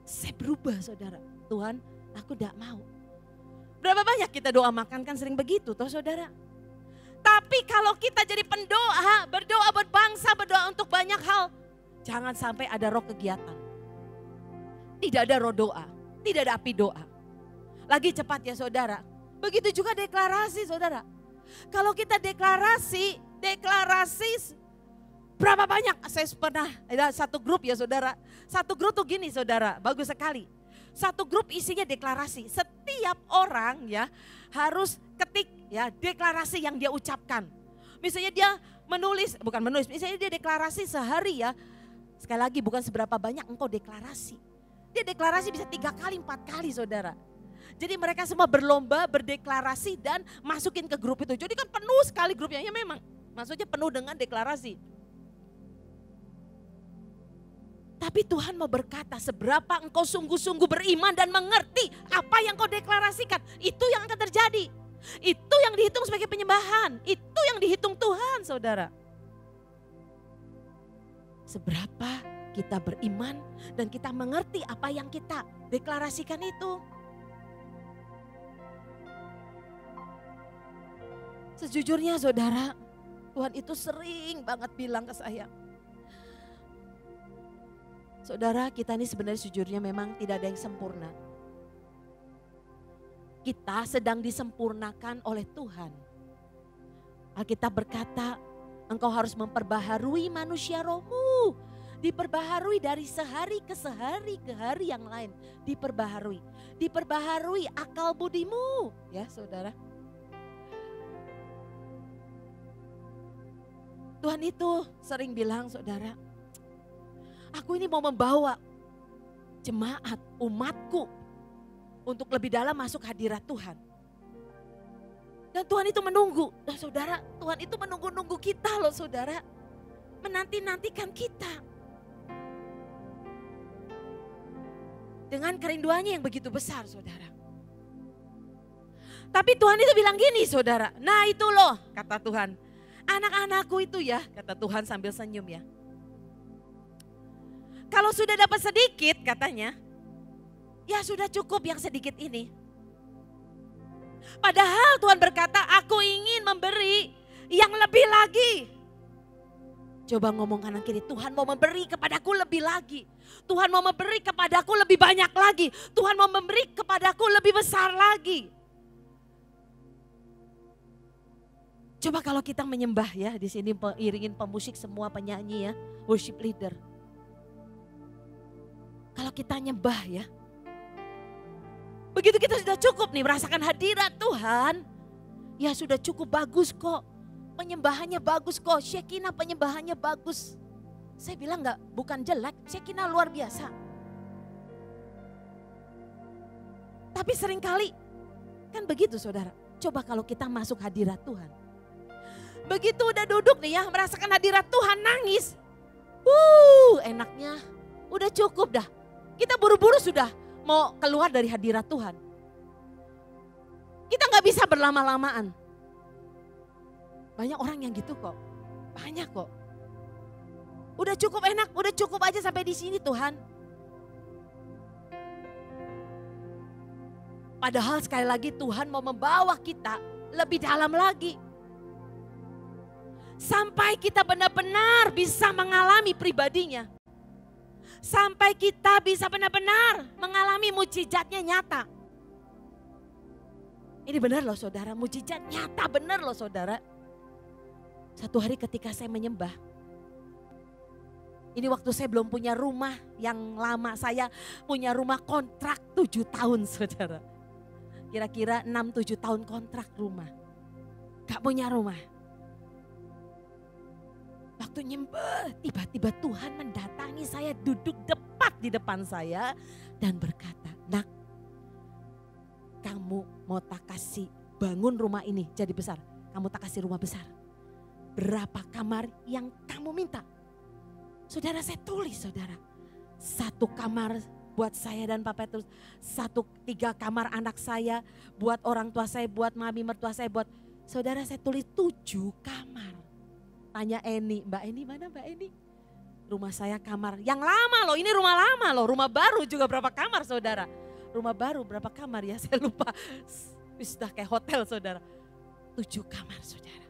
Saya berubah saudara. Tuhan aku enggak mau. Berapa banyak kita doa makan kan sering begitu toh saudara. Tapi kalau kita jadi pendoa, berdoa buat bangsa, berdoa untuk banyak hal. Jangan sampai ada roh kegiatan. Tidak ada roh doa, tidak ada api doa. Lagi cepat ya saudara. Begitu juga deklarasi saudara. Kalau kita deklarasi berapa banyak? Saya pernah ada satu grup ya saudara. Satu grup tuh gini saudara, bagus sekali. Satu grup isinya deklarasi. Setiap orang ya harus ketik ya deklarasi yang dia ucapkan. Misalnya dia bukan menulis, misalnya dia deklarasi sehari ya. Sekali lagi bukan seberapa banyak engkau deklarasi. Dia deklarasi bisa 3 kali, 4 kali saudara. Jadi mereka semua berlomba berdeklarasi dan masukin ke grup itu. Jadi kan penuh sekali grupnya, ya memang maksudnya penuh dengan deklarasi. Tapi Tuhan mau berkata seberapa engkau sungguh-sungguh beriman dan mengerti apa yang kau deklarasikan. Itu yang akan terjadi. Itu yang dihitung sebagai penyembahan. Itu yang dihitung Tuhan saudara. Seberapa kita beriman dan kita mengerti apa yang kita deklarasikan itu. Sejujurnya saudara, Tuhan itu sering banget bilang ke saya. Saudara, kita ini sebenarnya sejujurnya memang tidak ada yang sempurna. Kita sedang disempurnakan oleh Tuhan. Alkitab berkata, engkau harus memperbaharui manusia rohmu. Diperbaharui dari sehari ke hari yang lain. Diperbaharui. Diperbaharui akal budimu. Ya saudara. Tuhan itu sering bilang saudara, aku ini mau membawa jemaat umatku untuk lebih dalam masuk hadirat Tuhan. Dan Tuhan itu menunggu, nah, saudara, Tuhan itu menunggu-nunggu kita loh saudara. Menanti-nantikan kita. Dengan kerinduannya yang begitu besar saudara. Tapi Tuhan itu bilang gini saudara, nah itu loh kata Tuhan. Anak-anakku itu ya, kata Tuhan sambil senyum ya. Kalau sudah dapat sedikit katanya, ya sudah cukup yang sedikit ini. Padahal Tuhan berkata, aku ingin memberi yang lebih lagi. Coba ngomong kanan kiri, Tuhan mau memberi kepadaku lebih lagi. Tuhan mau memberi kepadaku lebih banyak lagi. Tuhan mau memberi kepadaku lebih besar lagi. Coba kalau kita menyembah ya, di sini iringin pemusik semua penyanyi ya, worship leader. Kalau kita nyembah ya. Begitu kita sudah cukup nih merasakan hadirat Tuhan. Ya sudah cukup bagus kok. Penyembahannya bagus kok. Shekinah penyembahannya bagus. Saya bilang enggak, bukan jelek. Shekinah luar biasa. Tapi seringkali kan begitu saudara. Coba kalau kita masuk hadirat Tuhan. Begitu udah duduk nih ya merasakan hadirat Tuhan nangis. Enaknya udah cukup dah. Kita buru-buru sudah mau keluar dari hadirat Tuhan. Kita nggak bisa berlama-lamaan. Banyak orang yang gitu kok. Banyak kok. Udah cukup enak, udah cukup aja sampai di sini Tuhan. Padahal sekali lagi Tuhan mau membawa kita lebih dalam lagi. Sampai kita benar-benar bisa mengalami pribadinya. Sampai kita bisa benar-benar mengalami mujizatnya nyata. Ini benar loh saudara, mujizat nyata benar loh saudara. Satu hari ketika saya menyembah. Ini waktu saya belum punya rumah yang lama, saya punya rumah kontrak 7 tahun saudara. Kira-kira 6-7 tahun kontrak rumah. Gak punya rumah. Waktu nyembah, tiba-tiba Tuhan mendatangi saya, duduk tepat di depan saya dan berkata, "Nak, kamu mau tak kasih bangun rumah ini jadi besar. Kamu tak kasih rumah besar. Berapa kamar yang kamu minta?" Saudara, saya tulis saudara. 1 kamar buat saya dan Pak Petrus. 3 kamar anak saya, buat orang tua saya, buat mami mertua saya, buat saudara saya tulis 7 kamar. Tanya Eni, Mbak Eni mana Mbak Eni? Rumah saya kamar yang lama loh, ini rumah lama loh. Rumah baru juga berapa kamar saudara? Rumah baru berapa kamar ya saya lupa. Sudah kayak hotel saudara. 7 kamar saudara.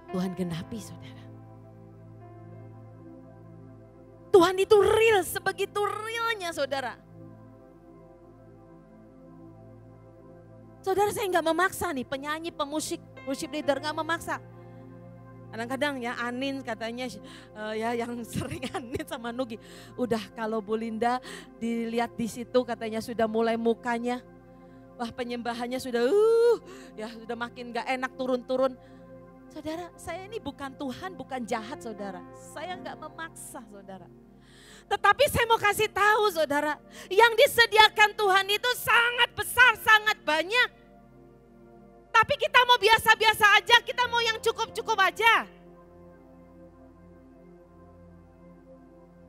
Tuhan genapi saudara. Tuhan itu real, sebegitu realnya saudara. Saudara, saya nggak memaksa nih penyanyi, pemusik, worship leader nggak memaksa. Kadang-kadang ya Anin katanya ya yang sering Anin sama Nugi. Udah kalau Bu Linda dilihat di situ katanya sudah mulai mukanya. Wah penyembahannya sudah ya sudah makin nggak enak turun-turun. Saudara, saya ini bukan Tuhan, bukan jahat saudara. Saya nggak memaksa saudara. Tetapi saya mau kasih tahu saudara, yang disediakan Tuhan itu sangat besar, sangat banyak. Tapi kita mau biasa-biasa aja, kita mau yang cukup-cukup aja.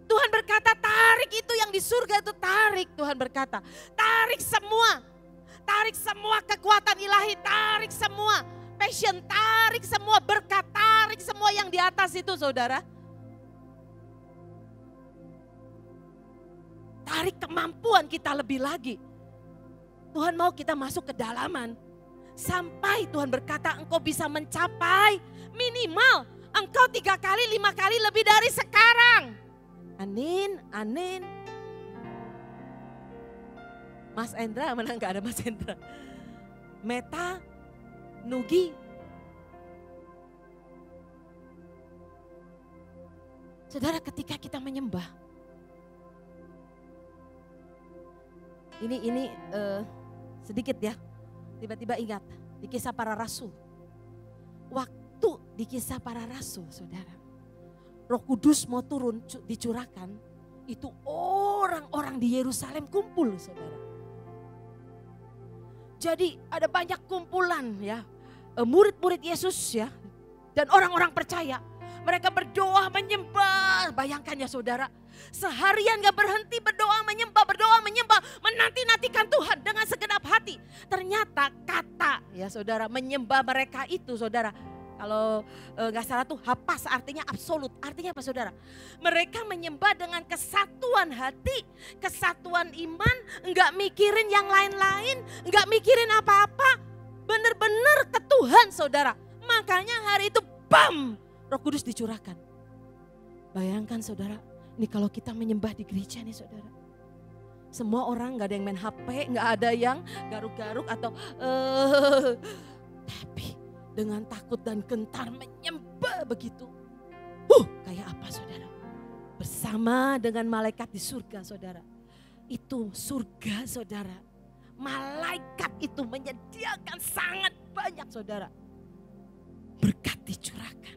Tuhan berkata tarik itu yang di surga itu tarik, Tuhan berkata. Tarik semua kekuatan ilahi, tarik semua passion, tarik semua berkat, tarik semua yang di atas itu saudara. Tarik kemampuan kita lebih lagi. Tuhan mau kita masuk ke dalaman. Sampai Tuhan berkata engkau bisa mencapai minimal engkau 3 kali, 5 kali lebih dari sekarang. Amin, amin. Mas Endra, mana enggak ada Mas Endra. Meta, Nugi. Saudara, ketika kita menyembah, ini sedikit ya, tiba-tiba ingat di Kisah Para Rasul. Waktu di Kisah Para Rasul saudara, Roh Kudus mau turun dicurahkan, itu orang-orang di Yerusalem kumpul saudara. Jadi ada banyak kumpulan ya, murid-murid Yesus ya, dan orang-orang percaya. Mereka berdoa menyembah, bayangkan ya saudara. Seharian gak berhenti berdoa menyembah, menanti-nantikan Tuhan dengan segenap hati. Ternyata kata ya saudara menyembah mereka itu saudara. Kalau gak salah tuh hapas artinya absolut. Artinya apa saudara? Mereka menyembah dengan kesatuan hati, kesatuan iman. Gak mikirin yang lain-lain, gak mikirin apa-apa. Bener-bener ke Tuhan saudara. Makanya hari itu bam, Roh Kudus dicurahkan. Bayangkan saudara, ini kalau kita menyembah di gereja nih saudara. Semua orang gak ada yang main HP, gak ada yang garuk-garuk atau tapi dengan takut dan gentar menyembah begitu. Kayak apa saudara? bersama dengan malaikat di surga, saudara. Itu surga, saudara. Malaikat itu menyediakan sangat banyak, saudara. Berkat dicurahkan.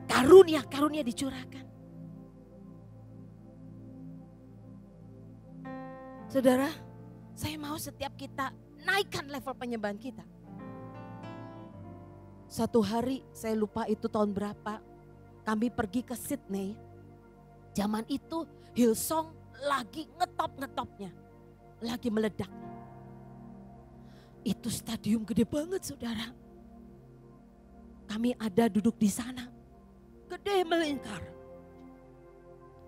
Karunia dicurahkan. Saudara, saya mau setiap kita naikkan level penyembahan kita. Satu hari, saya lupa itu tahun berapa, kami pergi ke Sydney. Zaman itu Hillsong lagi ngetop-ngetopnya, lagi meledak. Itu stadium gede banget, saudara. Kami ada duduk di sana, gede melingkar.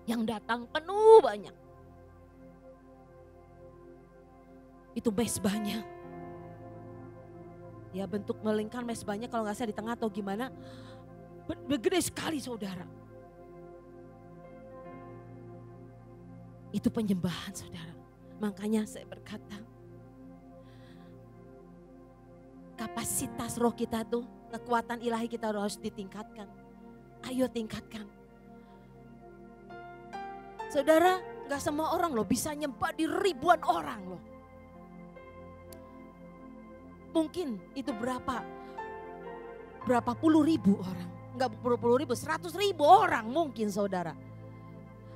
Yang datang penuh banyak. Itu mesbahnya. Ya bentuk melingkar mesbahnya kalau nggak salah di tengah atau gimana. Gede sekali, saudara. Itu penyembahan, saudara. Makanya saya berkata, kapasitas roh kita tuh, kekuatan ilahi kita harus ditingkatkan. Ayo tingkatkan. Saudara, gak semua orang loh bisa nyembah di ribuan orang loh. Mungkin itu berapa puluh ribu orang. Enggak puluh ribu, 100.000 orang mungkin, saudara.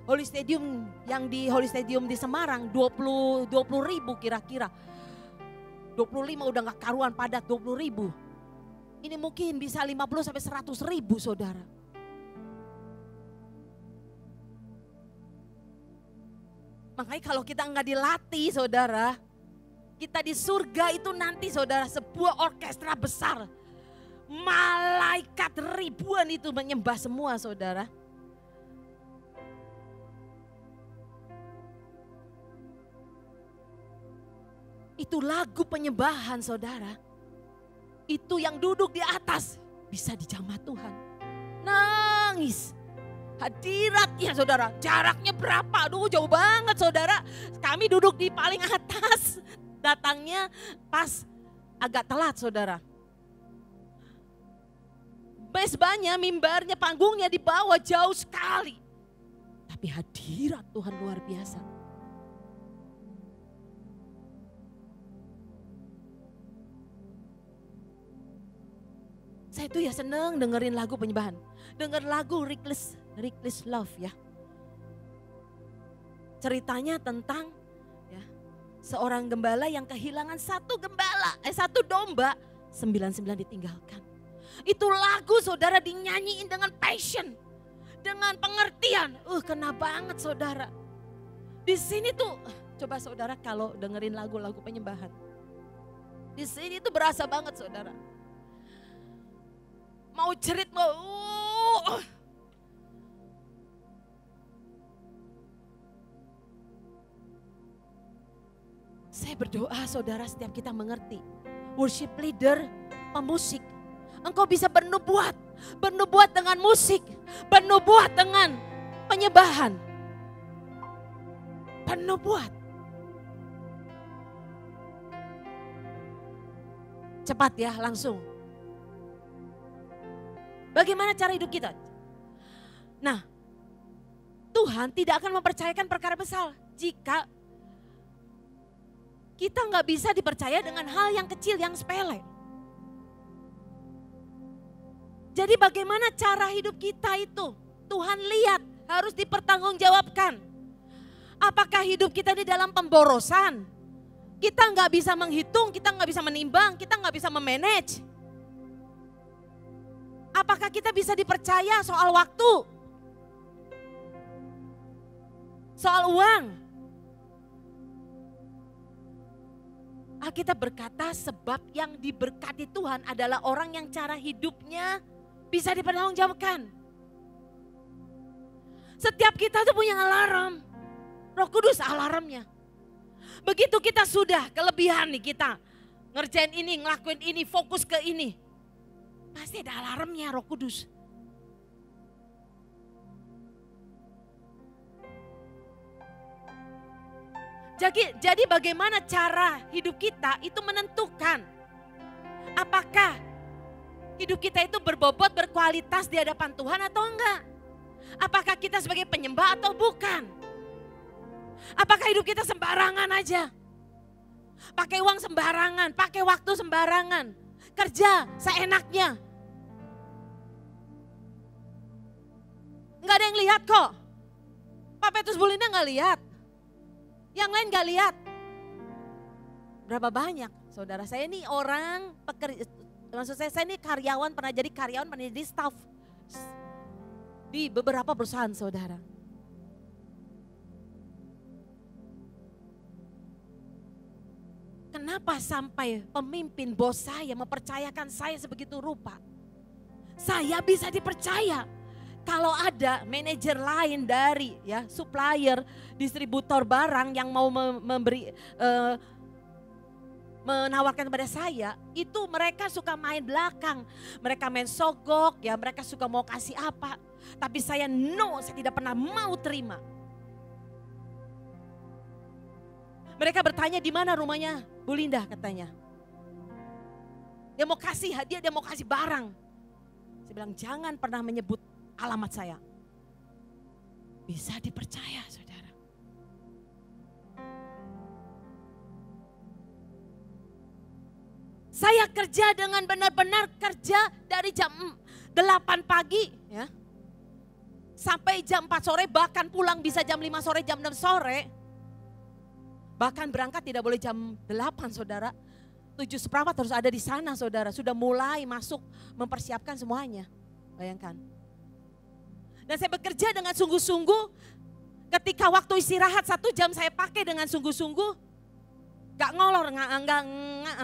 Holy Stadium yang di Holy Stadium di Semarang 20 ribu kira-kira. 25 udah gak karuan padat, 20 ribu. Ini mungkin bisa 50 sampai 100 ribu, saudara. Makanya kalau kita nggak dilatih, saudara, kita di surga itu nanti, saudara, sebuah orkestra besar. Malaikat ribuan itu menyembah semua, saudara. Itu lagu penyembahan, saudara. Itu yang duduk di atas bisa dijamah Tuhan. Nangis. Hadiratnya, saudara, jaraknya berapa? Aduh, jauh banget, saudara. Kami duduk di paling atas. Datangnya pas agak telat, saudara. Mesbahnya, mimbarnya, panggungnya di bawah jauh sekali. Tapi hadirat Tuhan luar biasa. Saya tuh ya seneng dengerin lagu penyembahan. Denger lagu Reckless Love ya. Ceritanya tentang ya, seorang gembala yang kehilangan satu domba, 99 ditinggalkan. Itu lagu, saudara, dinyanyiin dengan passion, dengan pengertian. Kena banget, saudara. Di sini tuh, coba saudara kalau dengerin lagu-lagu penyembahan. Di sini tuh berasa banget, saudara. Mau jerit, Saya berdoa, saudara, setiap kita mengerti. Worship leader, pemusik. Engkau bisa bernubuat dengan musik, bernubuat dengan penyembahan. Bernubuat. Cepat ya, langsung. Bagaimana cara hidup kita? Nah, Tuhan tidak akan mempercayakan perkara besar jika kita nggak bisa dipercaya dengan hal yang kecil, yang sepele. Jadi bagaimana cara hidup kita itu? Tuhan lihat, harus dipertanggungjawabkan. Apakah hidup kita di dalam pemborosan? Kita nggak bisa menghitung, kita nggak bisa menimbang, kita nggak bisa memanage. Apakah kita bisa dipercaya soal waktu? Soal uang? Alkitab berkata sebab yang diberkati Tuhan adalah orang yang cara hidupnya bisa dipertanggungjawabkan. Setiap kita tuh punya alarm. Roh Kudus alarmnya. Begitu kita sudah kelebihan nih kita. Ngerjain ini, ngelakuin ini, fokus ke ini. Pasti ada alarmnya Roh Kudus. Jadi bagaimana cara hidup kita itu menentukan apakah Hidup kita itu berbobot, berkualitas di hadapan Tuhan atau enggak? Apakah kita sebagai penyembah atau bukan? Apakah hidup kita sembarangan aja? Pakai uang sembarangan, pakai waktu sembarangan, kerja seenaknya. Enggak ada yang lihat kok. Pak Petrus Bulinda enggak lihat. Yang lain enggak lihat. Berapa banyak saudara, saya ini orang pekerja, maksud saya ini karyawan, pernah jadi karyawan, pernah jadi staff di beberapa perusahaan saudara. Kenapa sampai pemimpin bos saya mempercayakan saya sebegitu rupa? Saya bisa dipercaya. Kalau ada manajer lain dari ya supplier, distributor barang yang mau menawarkan kepada saya, itu mereka suka main belakang. Mereka main sogok, ya mereka suka mau kasih apa. Tapi saya saya tidak pernah mau terima. Mereka bertanya di mana rumahnya Bulinda katanya. Dia mau kasih hadiah, dia mau kasih barang. Saya bilang jangan pernah menyebut alamat saya. Bisa dipercaya saudara. Saya kerja dengan benar-benar kerja dari jam 8 pagi ya. Sampai jam 4 sore, bahkan pulang bisa jam 5 sore, jam 6 sore. Bahkan berangkat tidak boleh jam 8 saudara. 7:15 harus ada di sana saudara. Sudah mulai masuk mempersiapkan semuanya. Bayangkan. Dan saya bekerja dengan sungguh-sungguh. Ketika waktu istirahat 1 jam saya pakai dengan sungguh-sungguh. Gak ngolor,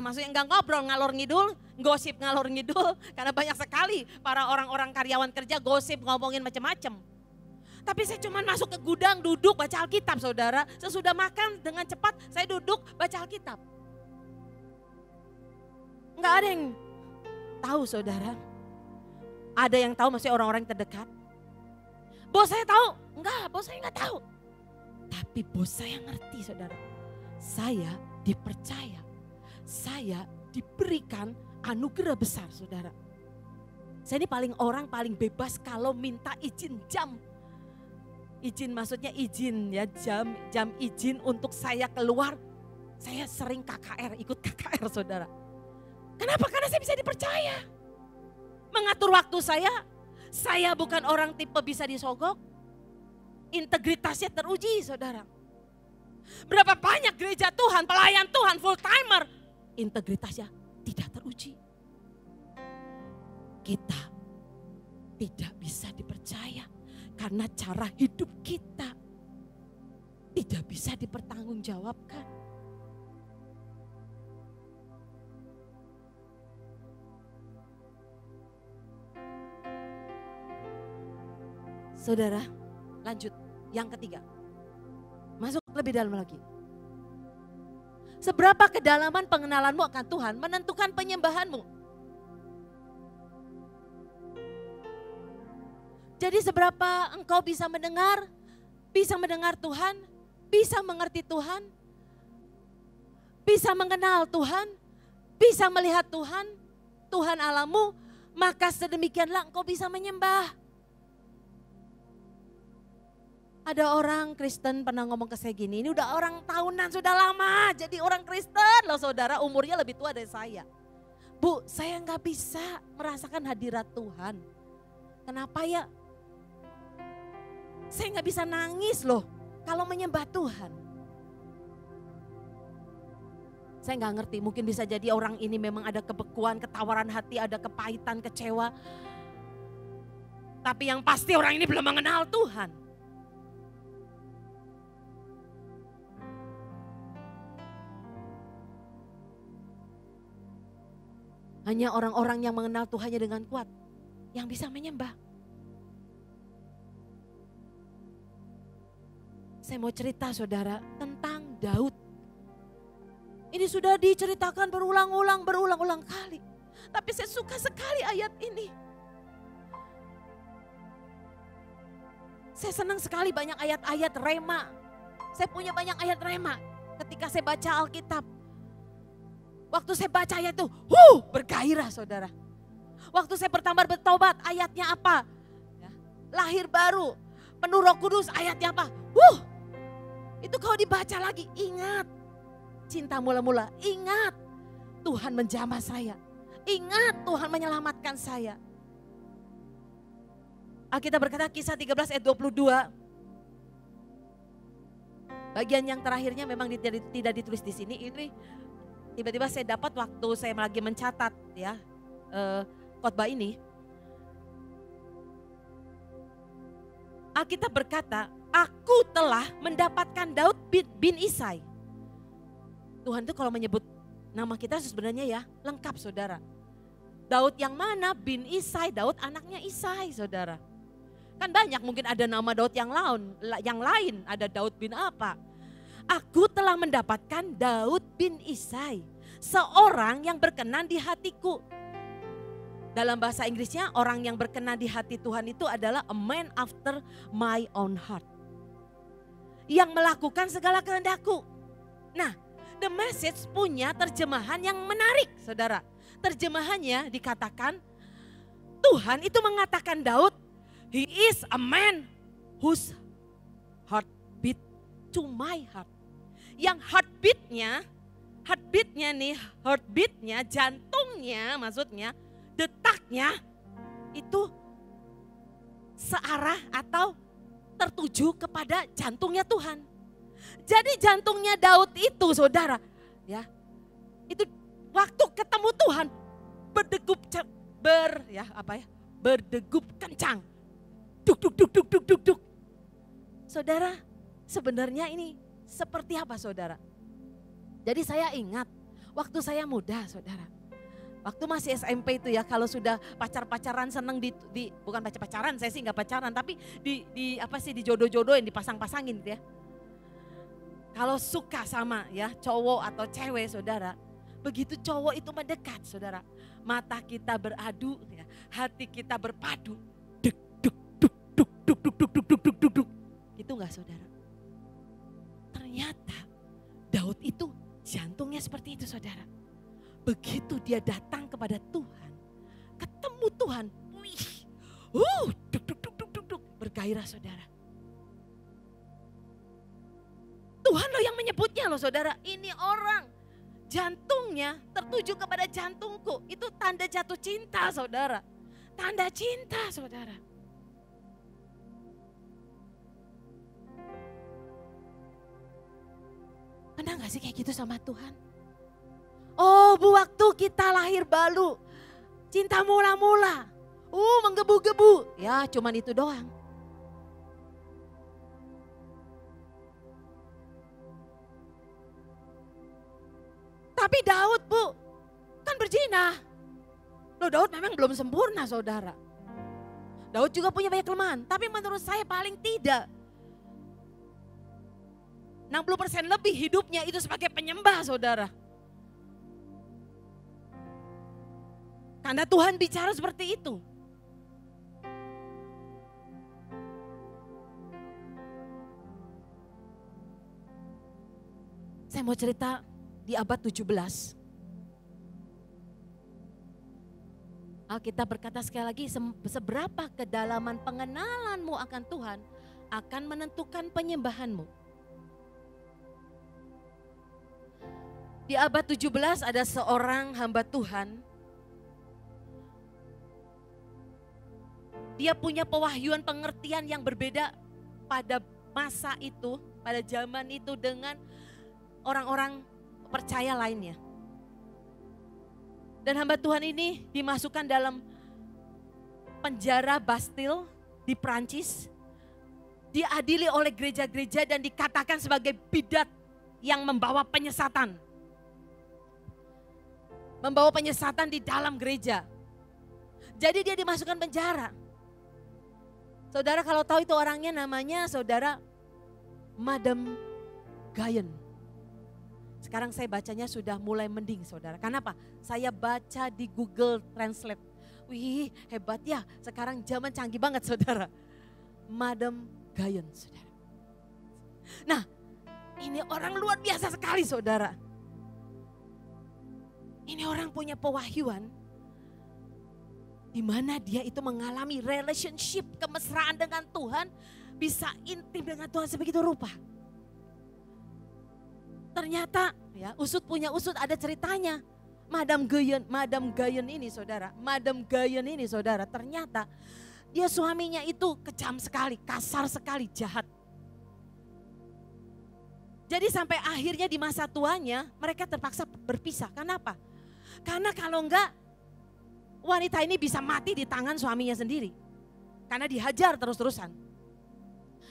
maksudnya gak ngobrol ngalor ngidul. Gosip ngalor ngidul. Karena banyak sekali para orang-orang karyawan kerja gosip ngomongin macam-macam. Tapi saya cuma masuk ke gudang, duduk baca Alkitab saudara. Sesudah makan dengan cepat saya duduk baca Alkitab. Enggak ada yang tahu saudara. Ada yang tahu maksudnya orang-orang terdekat. Bos saya tahu? Enggak, bos saya enggak tahu. Tapi bos saya ngerti saudara. Saya dipercaya. Saya diberikan anugerah besar saudara. Saya ini paling bebas kalau minta izin jam. Izin maksudnya izin ya, jam izin untuk saya keluar. Saya sering KKR, ikut KKR saudara. Kenapa? Karena saya bisa dipercaya. Mengatur waktu saya bukan orang tipe bisa disogok. Integritasnya teruji saudara. Berapa banyak gereja Tuhan, pelayan Tuhan, full timer. Integritasnya tidak teruji. Kita tidak bisa dipercaya. Karena cara hidup kita tidak bisa dipertanggungjawabkan. Saudara, lanjut. Yang ketiga. Masuk lebih dalam lagi. Seberapa kedalaman pengenalanmu akan Tuhan menentukan penyembahanmu. Jadi seberapa engkau bisa mendengar Tuhan, bisa mengerti Tuhan, bisa mengenal Tuhan, bisa melihat Tuhan, Tuhan Allahmu, maka sedemikianlah engkau bisa menyembah. Ada orang Kristen pernah ngomong ke saya gini, ini udah orang tahunan, sudah lama jadi orang Kristen loh saudara, umurnya lebih tua dari saya. Bu, saya nggak bisa merasakan hadirat Tuhan. Kenapa ya? Saya nggak bisa nangis loh kalau menyembah Tuhan. Saya nggak ngerti, mungkin bisa jadi orang ini memang ada kebekuan, ketawaran hati, ada kepahitan, kecewa. Tapi yang pasti orang ini belum mengenal Tuhan. Hanya orang-orang yang mengenal Tuhannya dengan kuat yang bisa menyembah. Saya mau cerita saudara tentang Daud. Ini sudah diceritakan berulang-ulang kali. Tapi saya suka sekali ayat ini. Saya senang sekali banyak ayat-ayat rema. Saya punya banyak ayat rema ketika saya baca Alkitab. Waktu saya baca ayat itu, bergairah saudara. Waktu saya pertama bertobat, ayatnya apa? Ya, lahir baru, penuh Roh Kudus, ayatnya apa? Itu kalau dibaca lagi, ingat cinta mula-mula, ingat Tuhan menjamah saya, ingat Tuhan menyelamatkan saya. Alkitab berkata Kisah 13 ayat 22. Bagian yang terakhirnya memang tidak ditulis di sini. Ini tiba-tiba saya dapat waktu saya lagi mencatat ya khotbah ini. Alkitab berkata, aku telah mendapatkan Daud bin Isai. Tuhan itu kalau menyebut nama kita sebenarnya ya lengkap saudara. Daud yang mana? Bin Isai, Daud anaknya Isai saudara. Kan banyak mungkin ada nama Daud yang lain, ada Daud bin apa. Aku telah mendapatkan Daud bin Isai, seorang yang berkenan di hatiku. Dalam bahasa Inggrisnya orang yang berkenan di hati Tuhan itu adalah a man after my own heart. Yang melakukan segala kehendakku. Nah, The Message punya terjemahan yang menarik saudara. Terjemahannya dikatakan Tuhan itu mengatakan Daud, he is a man whose heart beat to my heart. Yang heartbeatnya, jantungnya maksudnya, detaknya itu searah atau tertuju kepada jantungnya Tuhan. Jadi jantungnya Daud itu saudara, ya itu waktu ketemu Tuhan berdegup kencang. Duk duk duk duk duk duk duk. Saudara, sebenarnya ini seperti apa saudara? Jadi saya ingat waktu saya muda saudara. Waktu masih SMP itu ya, kalau sudah pacaran seneng bukan pacaran, saya sih nggak pacaran, tapi dijodoh-jodohin, dipasang-pasangin gitu ya. Kalau suka sama ya cowok atau cewek saudara, begitu cowok itu mendekat saudara, mata kita beradu, ya, hati kita berpadu, duk duk duk duk duk duk duk duk duk duk duk duk, gitu nggak saudara? Ternyata Daud itu jantungnya seperti itu saudara. Begitu dia datang kepada Tuhan, ketemu Tuhan, duk duk duk duk duk duk, bergairah saudara. Tuhan loh yang menyebutnya loh saudara, ini orang jantungnya tertuju kepada jantungku. Itu tanda jatuh cinta saudara, tanda cinta saudara. Pernah gak sih kayak gitu sama Tuhan? Oh, waktu kita lahir baru, cinta mula-mula, menggebu-gebu, ya cuman itu doang. Tapi Daud kan berzina. Loh Daud memang belum sempurna saudara. Daud juga punya banyak kelemahan, tapi menurut saya paling tidak 60% lebih hidupnya itu sebagai penyembah saudara. Karena Tuhan bicara seperti itu. Saya mau cerita di abad 17. Alkitab berkata sekali lagi, seberapa kedalaman pengenalanmu akan Tuhan akan menentukan penyembahanmu. Di abad 17 ada seorang hamba Tuhan. Dia punya pewahyuan pengertian yang berbeda pada masa itu, pada zaman itu dengan orang-orang percaya lainnya. Dan hamba Tuhan ini dimasukkan dalam penjara Bastille di Prancis. Diadili oleh gereja-gereja dan dikatakan sebagai bidat yang membawa penyesatan. Membawa penyesatan di dalam gereja. Jadi dia dimasukkan penjara. Saudara kalau tahu itu orangnya namanya saudara Madame Guyon. Sekarang saya bacanya sudah mulai mending saudara. Kenapa? Saya baca di Google Translate. Wih hebat ya, sekarang zaman canggih banget saudara. Madame Guyon saudara. Nah ini orang luar biasa sekali saudara. Ini orang punya pewahyuan. Di mana dia itu mengalami relationship, kemesraan dengan Tuhan, bisa intim dengan Tuhan sebegitu rupa. Ternyata ya, usut punya usut, ada ceritanya. Madam Gayen ini saudara, ternyata dia suaminya itu kejam sekali, kasar sekali, jahat. Jadi sampai akhirnya di masa tuanya mereka terpaksa berpisah. Kenapa? Karena kalau enggak wanita ini bisa mati di tangan suaminya sendiri. Karena dihajar terus-terusan.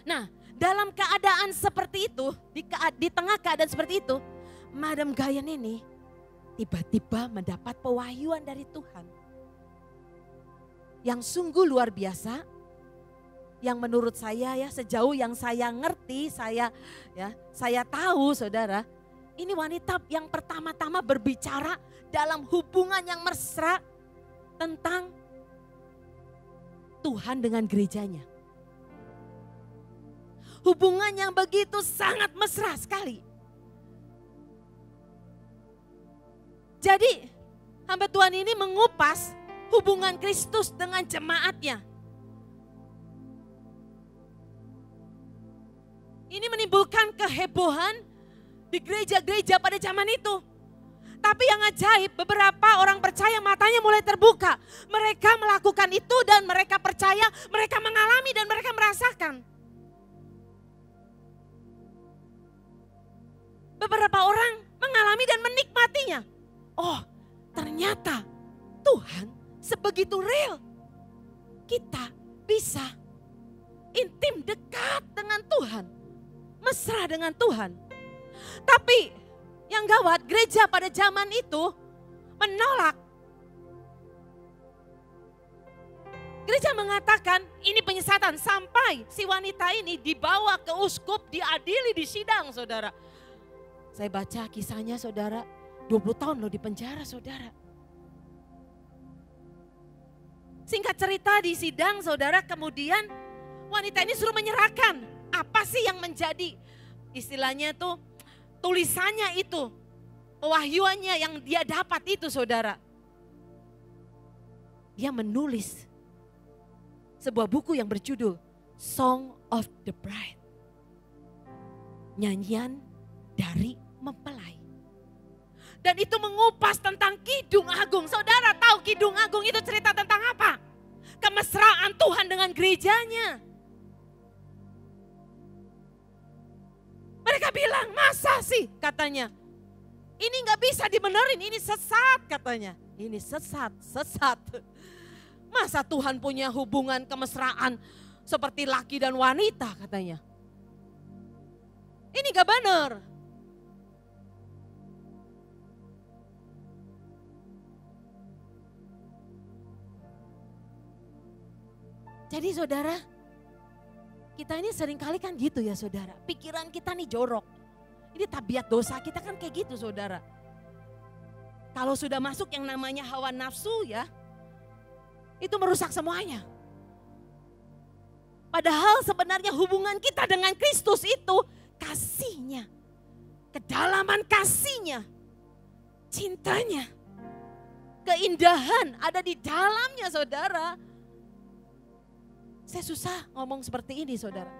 Nah, dalam keadaan seperti itu, di tengah keadaan seperti itu, Madam Gayen ini tiba-tiba mendapat pewahyuan dari Tuhan. Yang sungguh luar biasa, yang menurut saya ya, sejauh yang saya ngerti, saya tahu saudara, ini wanita yang pertama-tama berbicara dalam hubungan yang mesra tentang Tuhan dengan gerejanya. Hubungan yang begitu sangat mesra sekali. Jadi hamba Tuhan ini mengupas hubungan Kristus dengan jemaatnya. Ini menimbulkan kehebohan di gereja-gereja pada zaman itu. Tapi yang ajaib, beberapa orang percaya matanya mulai terbuka. Mereka melakukan itu dan mereka percaya, mereka mengalami dan mereka merasakan. Beberapa orang mengalami dan menikmatinya. Oh, ternyata Tuhan sebegitu real. Kita bisa intim dekat dengan Tuhan. Mesra dengan Tuhan. Tapi yang gawat, gereja pada zaman itu menolak. Gereja mengatakan ini penyesatan, sampai si wanita ini dibawa ke uskup, diadili di sidang saudara. Saya baca kisahnya saudara, 20 tahun loh di penjara saudara. Singkat cerita di sidang saudara, kemudian wanita ini suruh menyerahkan apa sih yang menjadi istilahnya tuh tulisannya itu, pewahyuannya yang dia dapat itu saudara. Dia menulis sebuah buku yang berjudul Song of the Bride. Nyanyian dari mempelai. Dan itu mengupas tentang Kidung Agung. Saudara tahu Kidung Agung itu cerita tentang apa? Kemesraan Tuhan dengan gerejanya. Mereka bilang, masa sih katanya. Ini gak bisa dibenerin, ini sesat katanya. Ini sesat. Masa Tuhan punya hubungan kemesraan seperti laki dan wanita katanya. Ini gak benar. Jadi saudara, kita ini seringkali kan gitu ya saudara. Pikiran kita nih jorok. Ini tabiat dosa kita kan kayak gitu saudara. Kalau sudah masuk yang namanya hawa nafsu ya, itu merusak semuanya. Padahal sebenarnya hubungan kita dengan Kristus itu kasihnya. Kedalaman kasihnya. Cintanya. Keindahan ada di dalamnya saudara. Saya susah ngomong seperti ini saudara.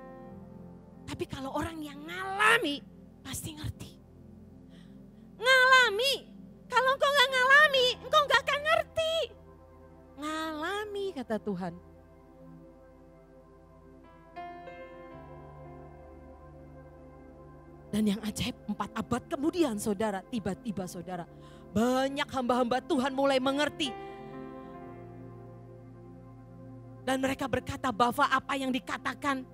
Tapi kalau orang yang ngalami pasti ngerti. Ngalami. Kalau engkau gak ngalami, engkau gak akan ngerti. Ngalami kata Tuhan. Dan yang ajaib 4 abad kemudian saudara, tiba-tiba saudara, banyak hamba-hamba Tuhan mulai mengerti. Dan mereka berkata bahwa apa yang dikatakan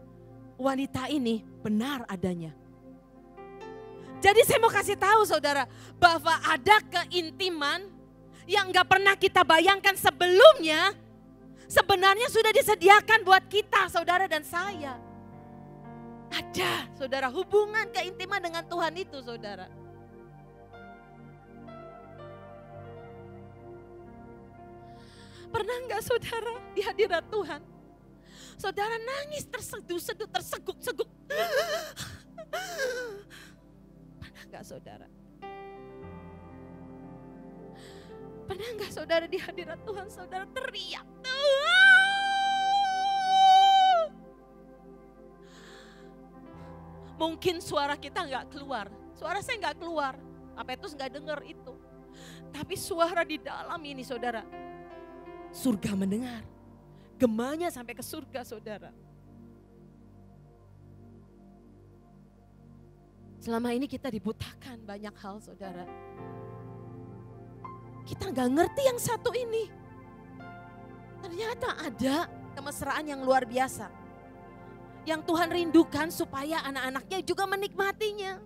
wanita ini benar adanya. Jadi saya mau kasih tahu saudara, bahwa ada keintiman yang gak pernah kita bayangkan sebelumnya, sebenarnya sudah disediakan buat kita saudara dan saya. Ada saudara hubungan keintiman dengan Tuhan itu saudara. Pernah enggak saudara di hadirat Tuhan? Saudara nangis terseduh-seduh, terseguk-seguk. Pernah enggak saudara? Pernah enggak saudara di hadirat Tuhan saudara teriak, Tuhan. Mungkin suara kita enggak keluar. Suara saya enggak keluar. Apa itu enggak dengar itu. Tapi suara di dalam ini saudara. Surga mendengar. Gemanya sampai ke surga saudara. Selama ini kita dibutakan banyak hal saudara. Kita gak ngerti yang satu ini. Ternyata ada kemesraan yang luar biasa. Yang Tuhan rindukan supaya anak-anaknya juga menikmatinya.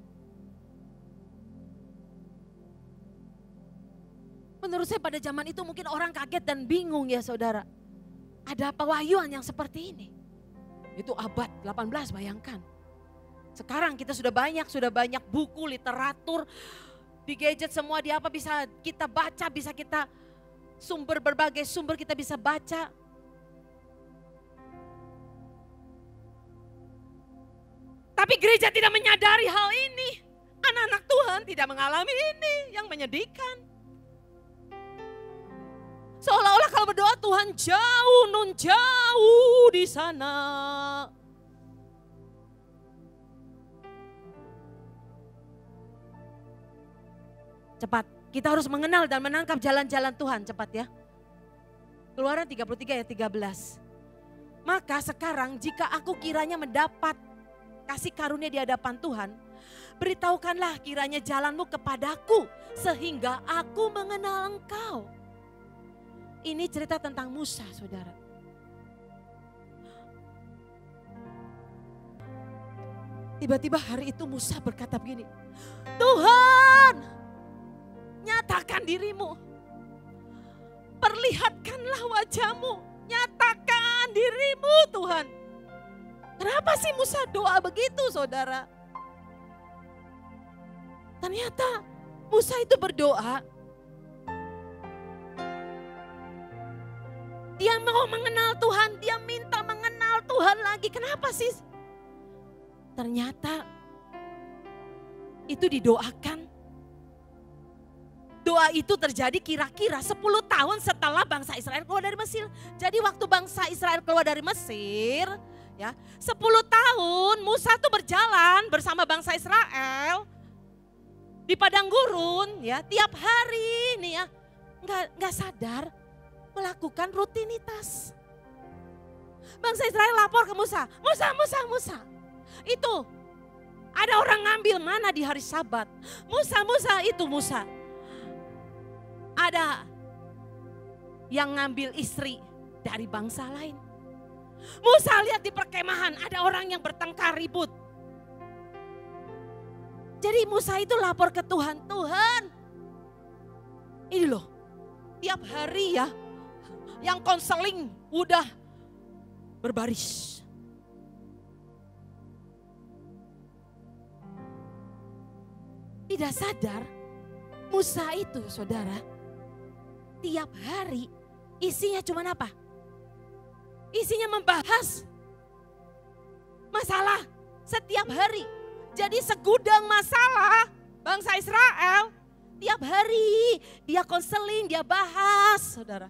Menurut saya pada zaman itu mungkin orang kaget dan bingung ya saudara. Ada pewahyuan yang seperti ini. Itu abad 18 bayangkan. Sekarang kita sudah banyak buku, literatur, di gadget semua di apa bisa kita baca, bisa kita berbagai sumber kita bisa baca. Tapi gereja tidak menyadari hal ini. Anak-anak Tuhan tidak mengalami ini yang menyedihkan. Seolah-olah kalau berdoa Tuhan jauh, nun jauh di sana. Cepat, kita harus mengenal dan menangkap jalan-jalan Tuhan, cepat ya. Keluaran 33 ayat 13. Maka sekarang jika aku kiranya mendapat kasih karunia di hadapan Tuhan, beritahukanlah kiranya jalanmu kepadaku sehingga aku mengenal engkau. Ini cerita tentang Musa, saudara. Tiba-tiba hari itu Musa berkata begini, Tuhan, nyatakan dirimu, perlihatkanlah wajahmu, nyatakan dirimu Tuhan. Kenapa sih Musa doa begitu saudara? Ternyata Musa itu berdoa, dia mau mengenal Tuhan, dia minta mengenal Tuhan lagi. Kenapa sih? Ternyata itu didoakan. Doa itu terjadi kira-kira 10 tahun setelah bangsa Israel keluar dari Mesir. Jadi waktu bangsa Israel keluar dari Mesir, ya 10 tahun Musa tuh berjalan bersama bangsa Israel di padang gurun, ya tiap hari nih ya, nggak sadar melakukan rutinitas. Bangsa Israel lapor ke Musa, Musa. Itu ada orang ngambil mana di hari Sabat. Musa, Musa. Ada yang ngambil istri dari bangsa lain. Musa lihat di perkemahan ada orang yang bertengkar ribut. Jadi Musa itu lapor ke Tuhan, Tuhan ini loh tiap hari ya yang konseling udah berbaris. Tidak sadar Musa itu saudara tiap hari isinya cuma apa? Isinya membahas masalah setiap hari. Jadi segudang masalah bangsa Israel tiap hari dia konseling, dia bahas saudara.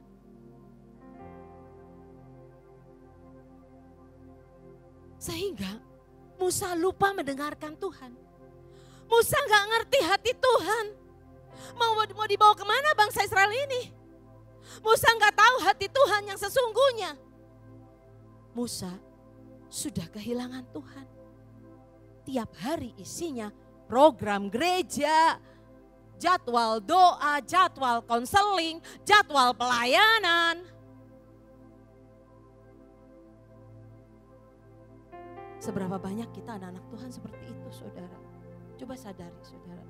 Sehingga Musa lupa mendengarkan Tuhan. Musa gak ngerti hati Tuhan. Mau dibawa kemana bangsa Israel ini? Musa gak tahu hati Tuhan yang sesungguhnya. Musa sudah kehilangan Tuhan. Tiap hari isinya program gereja, jadwal doa, jadwal konseling, jadwal pelayanan. Seberapa banyak kita anak-anak Tuhan seperti itu saudara. Coba sadari saudara.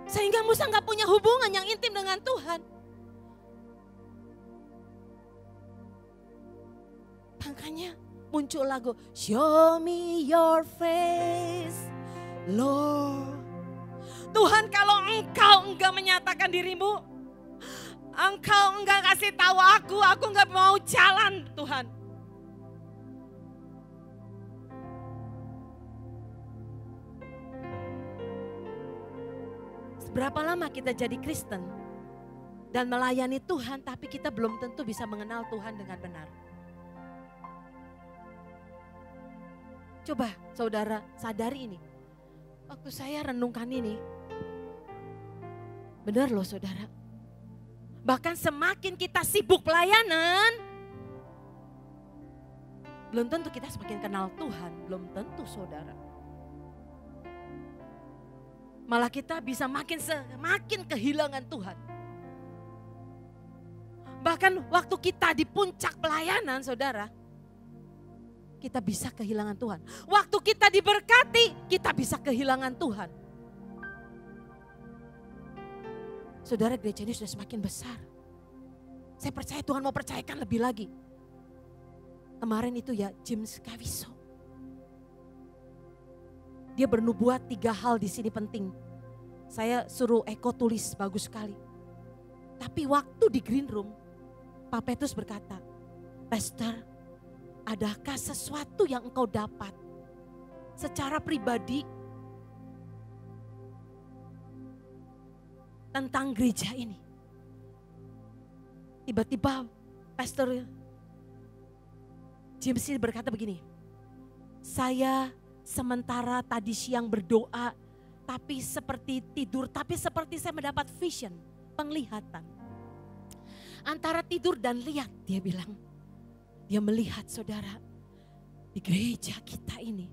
Sehingga Musa gak punya hubungan yang intim dengan Tuhan. Makanya muncul lagu Show me your face Lord. Tuhan kalau engkau enggak menyatakan dirimu, engkau enggak kasih tahu aku enggak mau jalan Tuhan. Berapa lama kita jadi Kristen dan melayani Tuhan, tapi kita belum tentu bisa mengenal Tuhan dengan benar. Coba saudara sadari ini. Waktu saya renungkan ini, benar loh saudara. Bahkan semakin kita sibuk pelayanan, belum tentu kita semakin kenal Tuhan, belum tentu saudara. Malah kita bisa semakin kehilangan Tuhan. Bahkan waktu kita di puncak pelayanan saudara, kita bisa kehilangan Tuhan. Waktu kita diberkati, kita bisa kehilangan Tuhan. Saudara, gereja ini sudah semakin besar. Saya percaya Tuhan mau percayakan lebih lagi. Kemarin itu ya James Kaviso. Dia bernubuat 3 hal di sini penting. Saya suruh Eko tulis, bagus sekali. Tapi waktu di green room, Pak Petrus berkata, Pastor, adakah sesuatu yang engkau dapat secara pribadi tentang gereja ini? Tiba-tiba Pastor James berkata begini, saya sementara tadi siang berdoa, tapi seperti tidur, tapi seperti saya mendapat vision, penglihatan. Antara tidur dan lihat, dia bilang. Dia melihat saudara, di gereja kita ini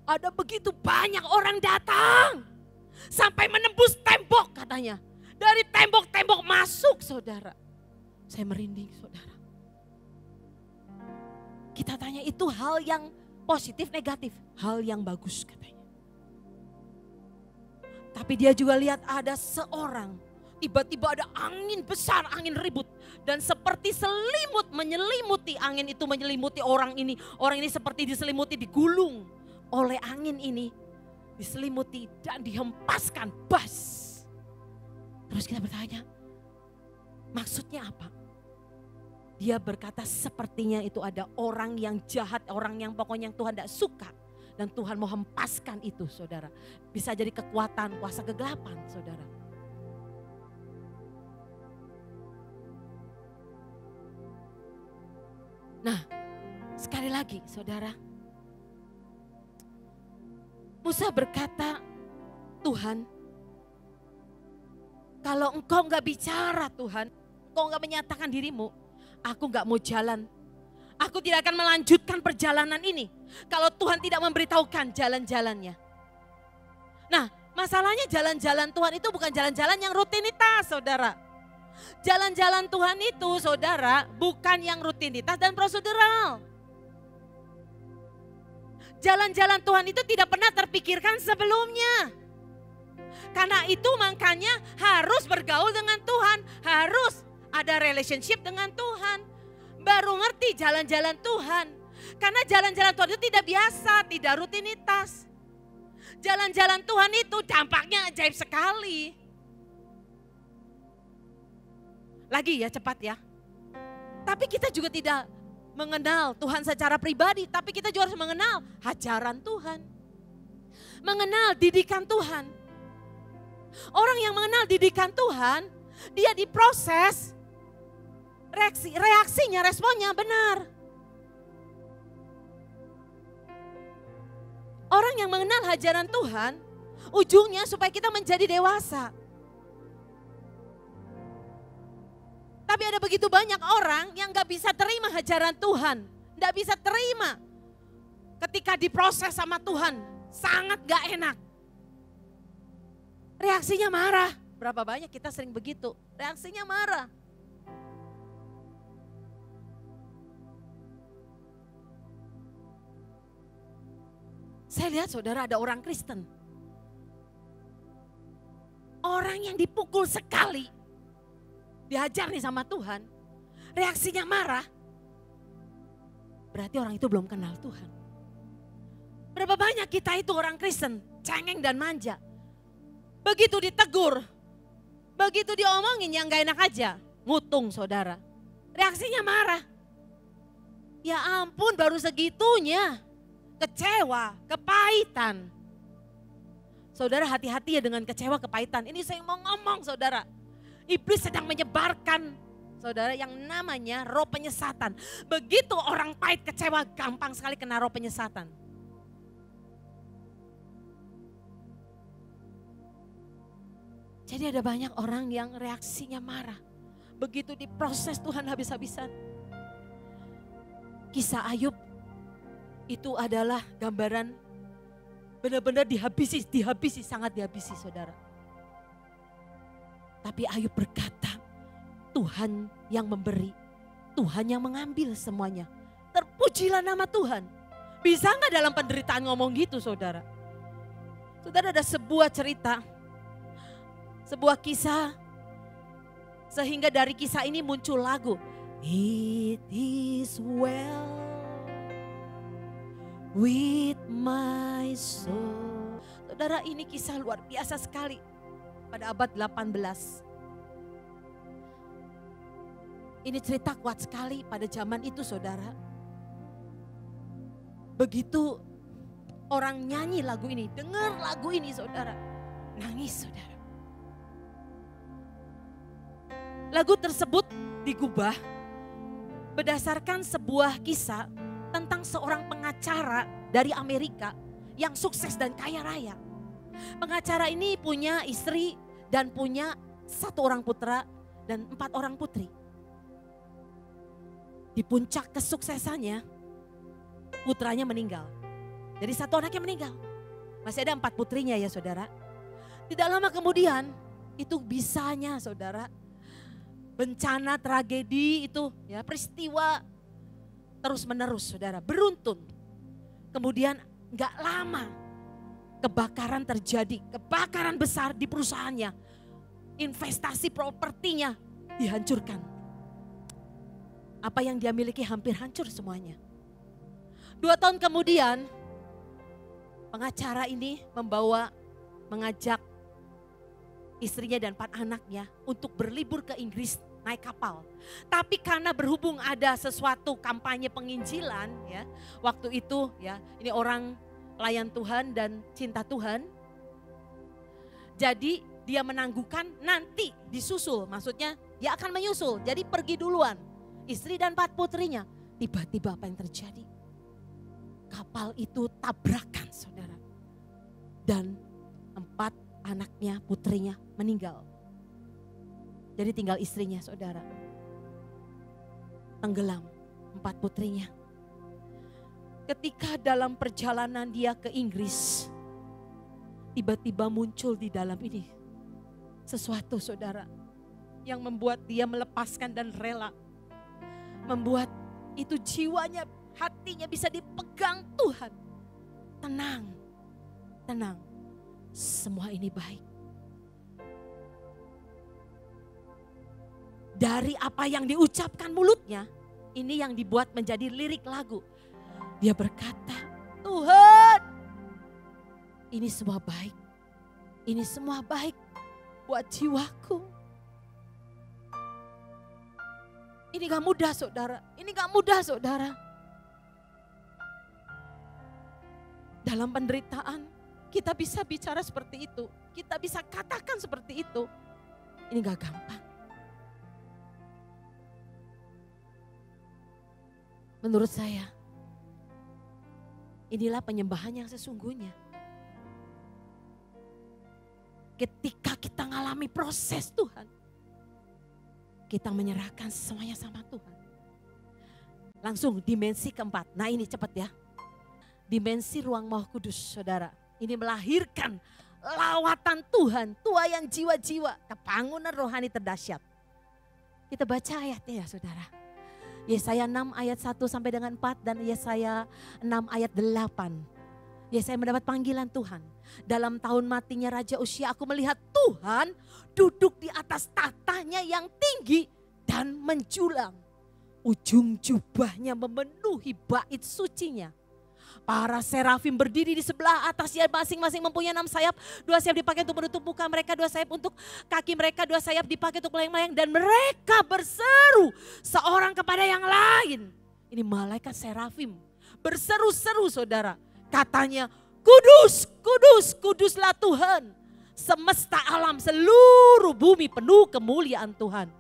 ada begitu banyak orang datang. Sampai menembus tembok katanya. Dari tembok-tembok masuk saudara. Saya merinding saudara. Kita tanya itu hal yang positif, negatif, hal yang bagus katanya. Tapi dia juga lihat ada seorang, tiba-tiba ada angin besar, angin ribut. Dan seperti selimut menyelimuti, angin itu menyelimuti orang ini. Orang ini seperti diselimuti, digulung oleh angin ini. Diselimuti dan dihempaskan, bas. Terus kita bertanya, maksudnya apa? Dia berkata sepertinya itu ada orang yang jahat, orang yang pokoknya yang Tuhan tidak suka. Dan Tuhan mau hempaskan itu saudara. Bisa jadi kekuatan, kuasa kegelapan saudara. Nah sekali lagi saudara. Musa berkata, Tuhan kalau engkau gak bicara Tuhan, engkau gak menyatakan dirimu, aku gak mau jalan. Aku tidak akan melanjutkan perjalanan ini kalau Tuhan tidak memberitahukan jalan-jalannya. Nah, masalahnya jalan-jalan Tuhan itu bukan jalan-jalan yang rutinitas, saudara. Jalan-jalan Tuhan itu, saudara, bukan yang rutinitas dan prosedural. Jalan-jalan Tuhan itu tidak pernah terpikirkan sebelumnya. Karena itu makanya harus bergaul dengan Tuhan, harus ada relationship dengan Tuhan. Baru ngerti jalan-jalan Tuhan. Karena jalan-jalan Tuhan itu tidak biasa, tidak rutinitas. Jalan-jalan Tuhan itu dampaknya ajaib sekali. Lagi ya, cepat ya. Tapi kita juga tidak mengenal Tuhan secara pribadi, tapi kita juga harus mengenal ajaran Tuhan. Mengenal didikan Tuhan. Orang yang mengenal didikan Tuhan, dia diproses. Reaksinya, responnya benar. Orang yang mengenal ajaran Tuhan, ujungnya supaya kita menjadi dewasa. Tapi ada begitu banyak orang yang gak bisa terima ajaran Tuhan. Gak bisa terima ketika diproses sama Tuhan. Sangat gak enak. Reaksinya marah. Berapa banyak kita sering begitu. Reaksinya marah. Saya lihat saudara ada orang Kristen. Orang yang dipukul sekali. Diajar nih sama Tuhan. Reaksinya marah. Berarti orang itu belum kenal Tuhan. Berapa banyak kita itu orang Kristen. Cengeng dan manja. Begitu ditegur. Begitu diomongin yang gak enak aja. Ngutung saudara. Reaksinya marah. Ya ampun baru segitunya. Kecewa, kepahitan. Saudara hati-hati ya dengan kecewa kepahitan. Ini saya mau ngomong saudara. Iblis sedang menyebarkan saudara yang namanya roh penyesatan. Begitu orang pahit kecewa gampang sekali kena roh penyesatan. Jadi ada banyak orang yang reaksinya marah. Begitu diproses Tuhan habis-habisan. Kisah Ayub itu adalah gambaran benar-benar dihabisi, sangat dihabisi saudara. Tapi Ayub berkata, Tuhan yang memberi, Tuhan yang mengambil semuanya. Terpujilah nama Tuhan. Bisa nggak dalam penderitaan ngomong gitu saudara? Saudara ada sebuah cerita, sebuah kisah, sehingga dari kisah ini muncul lagu. It is well with my soul. Saudara, ini kisah luar biasa sekali pada abad 18. Ini cerita kuat sekali pada zaman itu saudara. Begitu orang nyanyi lagu ini, dengar lagu ini saudara, nangis saudara. Lagu tersebut digubah berdasarkan sebuah kisah tentang seorang pengacara dari Amerika yang sukses dan kaya raya. Pengacara ini punya istri dan punya 1 orang putra dan 4 orang putri. Di puncak kesuksesannya, putranya meninggal. Jadi 1 anaknya meninggal. Masih ada 4 putrinya ya saudara. Tidak lama kemudian, itu bisanya saudara, bencana, tragedi itu ya, peristiwa terus menerus saudara, beruntun. Kemudian gak lama kebakaran terjadi, kebakaran besar di perusahaannya. Investasi propertinya dihancurkan. Apa yang dia miliki hampir hancur semuanya. 2 tahun kemudian pengacara ini mengajak istrinya dan 4 anaknya untuk berlibur ke Inggris naik kapal. Tapi karena berhubung ada sesuatu kampanye penginjilan ya, waktu itu ya, ini orang layan Tuhan dan cinta Tuhan. Jadi dia menangguhkan nanti disusul, maksudnya dia akan menyusul. Jadi pergi duluan, istri dan 4 putrinya. Tiba-tiba apa yang terjadi? Kapal itu tabrakan saudara. Dan 4 anaknya, putrinya meninggal. Jadi tinggal istrinya saudara. Tenggelam 4 putrinya. Ketika dalam perjalanan dia ke Inggris, tiba-tiba muncul di dalam ini sesuatu saudara yang membuat dia melepaskan dan rela. Membuat itu jiwanya, hatinya bisa dipegang Tuhan. Tenang, tenang, semua ini baik. Dari apa yang diucapkan mulutnya, ini yang dibuat menjadi lirik lagu. Dia berkata, Tuhan, ini semua baik. Ini semua baik buat jiwaku. Ini gak mudah saudara, ini gak mudah saudara. Dalam penderitaan, kita bisa bicara seperti itu. Kita bisa katakan seperti itu. Ini gak gampang. Menurut saya, inilah penyembahan yang sesungguhnya. Ketika kita mengalami proses Tuhan, kita menyerahkan semuanya sama Tuhan. Langsung dimensi keempat. Nah ini cepat ya. Dimensi ruang Maha Kudus saudara. Ini melahirkan lawatan Tuhan, tuaian jiwa-jiwa, kebangunan rohani terdahsyat. Kita baca ayatnya ya saudara. Yesaya 6 ayat 1 sampai dengan 4 dan Yesaya 6 ayat 8. Yesaya mendapat panggilan Tuhan. Dalam tahun matinya Raja Uzia, aku melihat Tuhan duduk di atas tahtanya yang tinggi dan menjulang. Ujung jubahnya memenuhi bait sucinya. Para serafim berdiri di sebelah atasnya, masing-masing mempunyai 6 sayap. 2 sayap dipakai untuk menutup muka mereka, 2 sayap untuk kaki mereka, 2 sayap dipakai untuk melayang-layang. Dan mereka berseru seorang kepada yang lain. Ini malaikat serafim berseru-seru saudara. Katanya, kudus, kudus, kuduslah Tuhan. Semesta alam, seluruh bumi penuh kemuliaan Tuhan.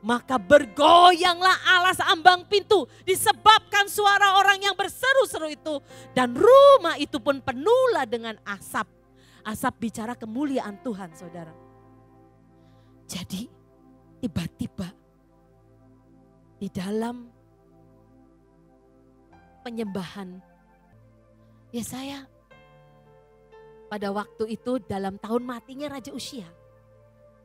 Maka bergoyanglah alas ambang pintu disebabkan suara orang yang berseru-seru itu. Dan rumah itu pun penuhlah dengan asap. Asap bicara kemuliaan Tuhan, saudara. Jadi tiba-tiba di dalam penyembahan Yesaya pada waktu itu dalam tahun matinya Raja Uzia.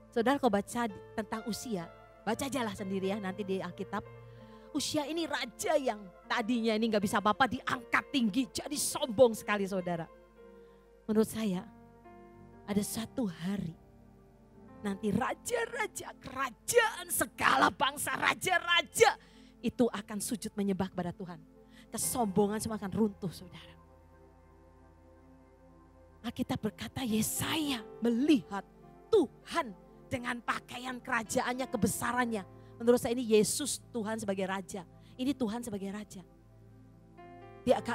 Saudara kalau baca tentang Uzia, baca aja lah sendiri ya nanti di Alkitab. Uzia ini raja yang tadinya ini gak bisa apa-apa, diangkat tinggi jadi sombong sekali, saudara. Menurut saya ada satu hari nanti raja-raja, kerajaan segala bangsa, raja-raja itu akan sujud menyembah kepada Tuhan. Kesombongan semua akan runtuh, saudara. Alkitab berkata Yesaya melihat Tuhan dengan pakaian kerajaannya, kebesarannya. Menurut saya ini Yesus Tuhan sebagai raja. Ini Tuhan sebagai raja.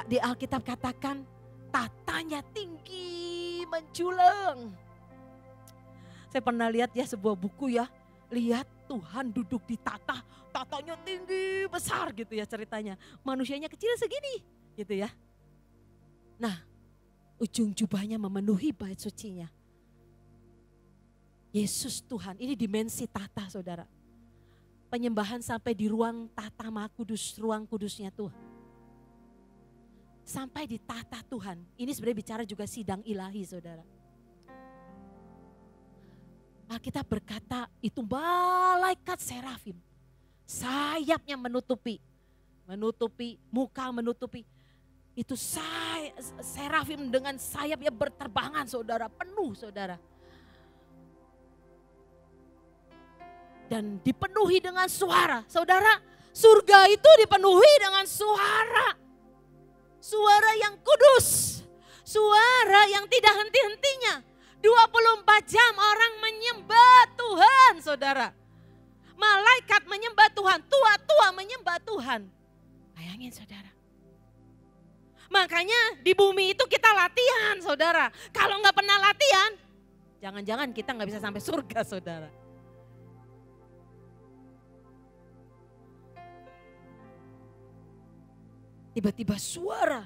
Di Alkitab katakan tatanya tinggi menjulang. Saya pernah lihat ya sebuah buku ya. Lihat Tuhan duduk di tatanya tinggi besar gitu ya ceritanya. Manusianya kecil segini gitu ya. Nah, ujung jubahnya memenuhi bait sucinya. Yesus Tuhan, ini dimensi tata, saudara. Penyembahan sampai di ruang tata maha kudus, ruang kudusnya Tuhan. Sampai di tata Tuhan, ini sebenarnya bicara juga sidang ilahi, saudara. Alkitab berkata itu malaikat serafim. Sayapnya menutupi muka, menutupi. Itu serafim dengan sayapnya berterbangan, saudara, penuh, saudara. Dan dipenuhi dengan suara, saudara. Surga itu dipenuhi dengan suara. Suara yang kudus, suara yang tidak henti-hentinya. 24 jam orang menyembah Tuhan, saudara. Malaikat menyembah Tuhan, tua-tua menyembah Tuhan. Bayangin, saudara. Makanya di bumi itu kita latihan, saudara. Kalau nggak pernah latihan, jangan-jangan kita nggak bisa sampai surga, saudara. Tiba-tiba suara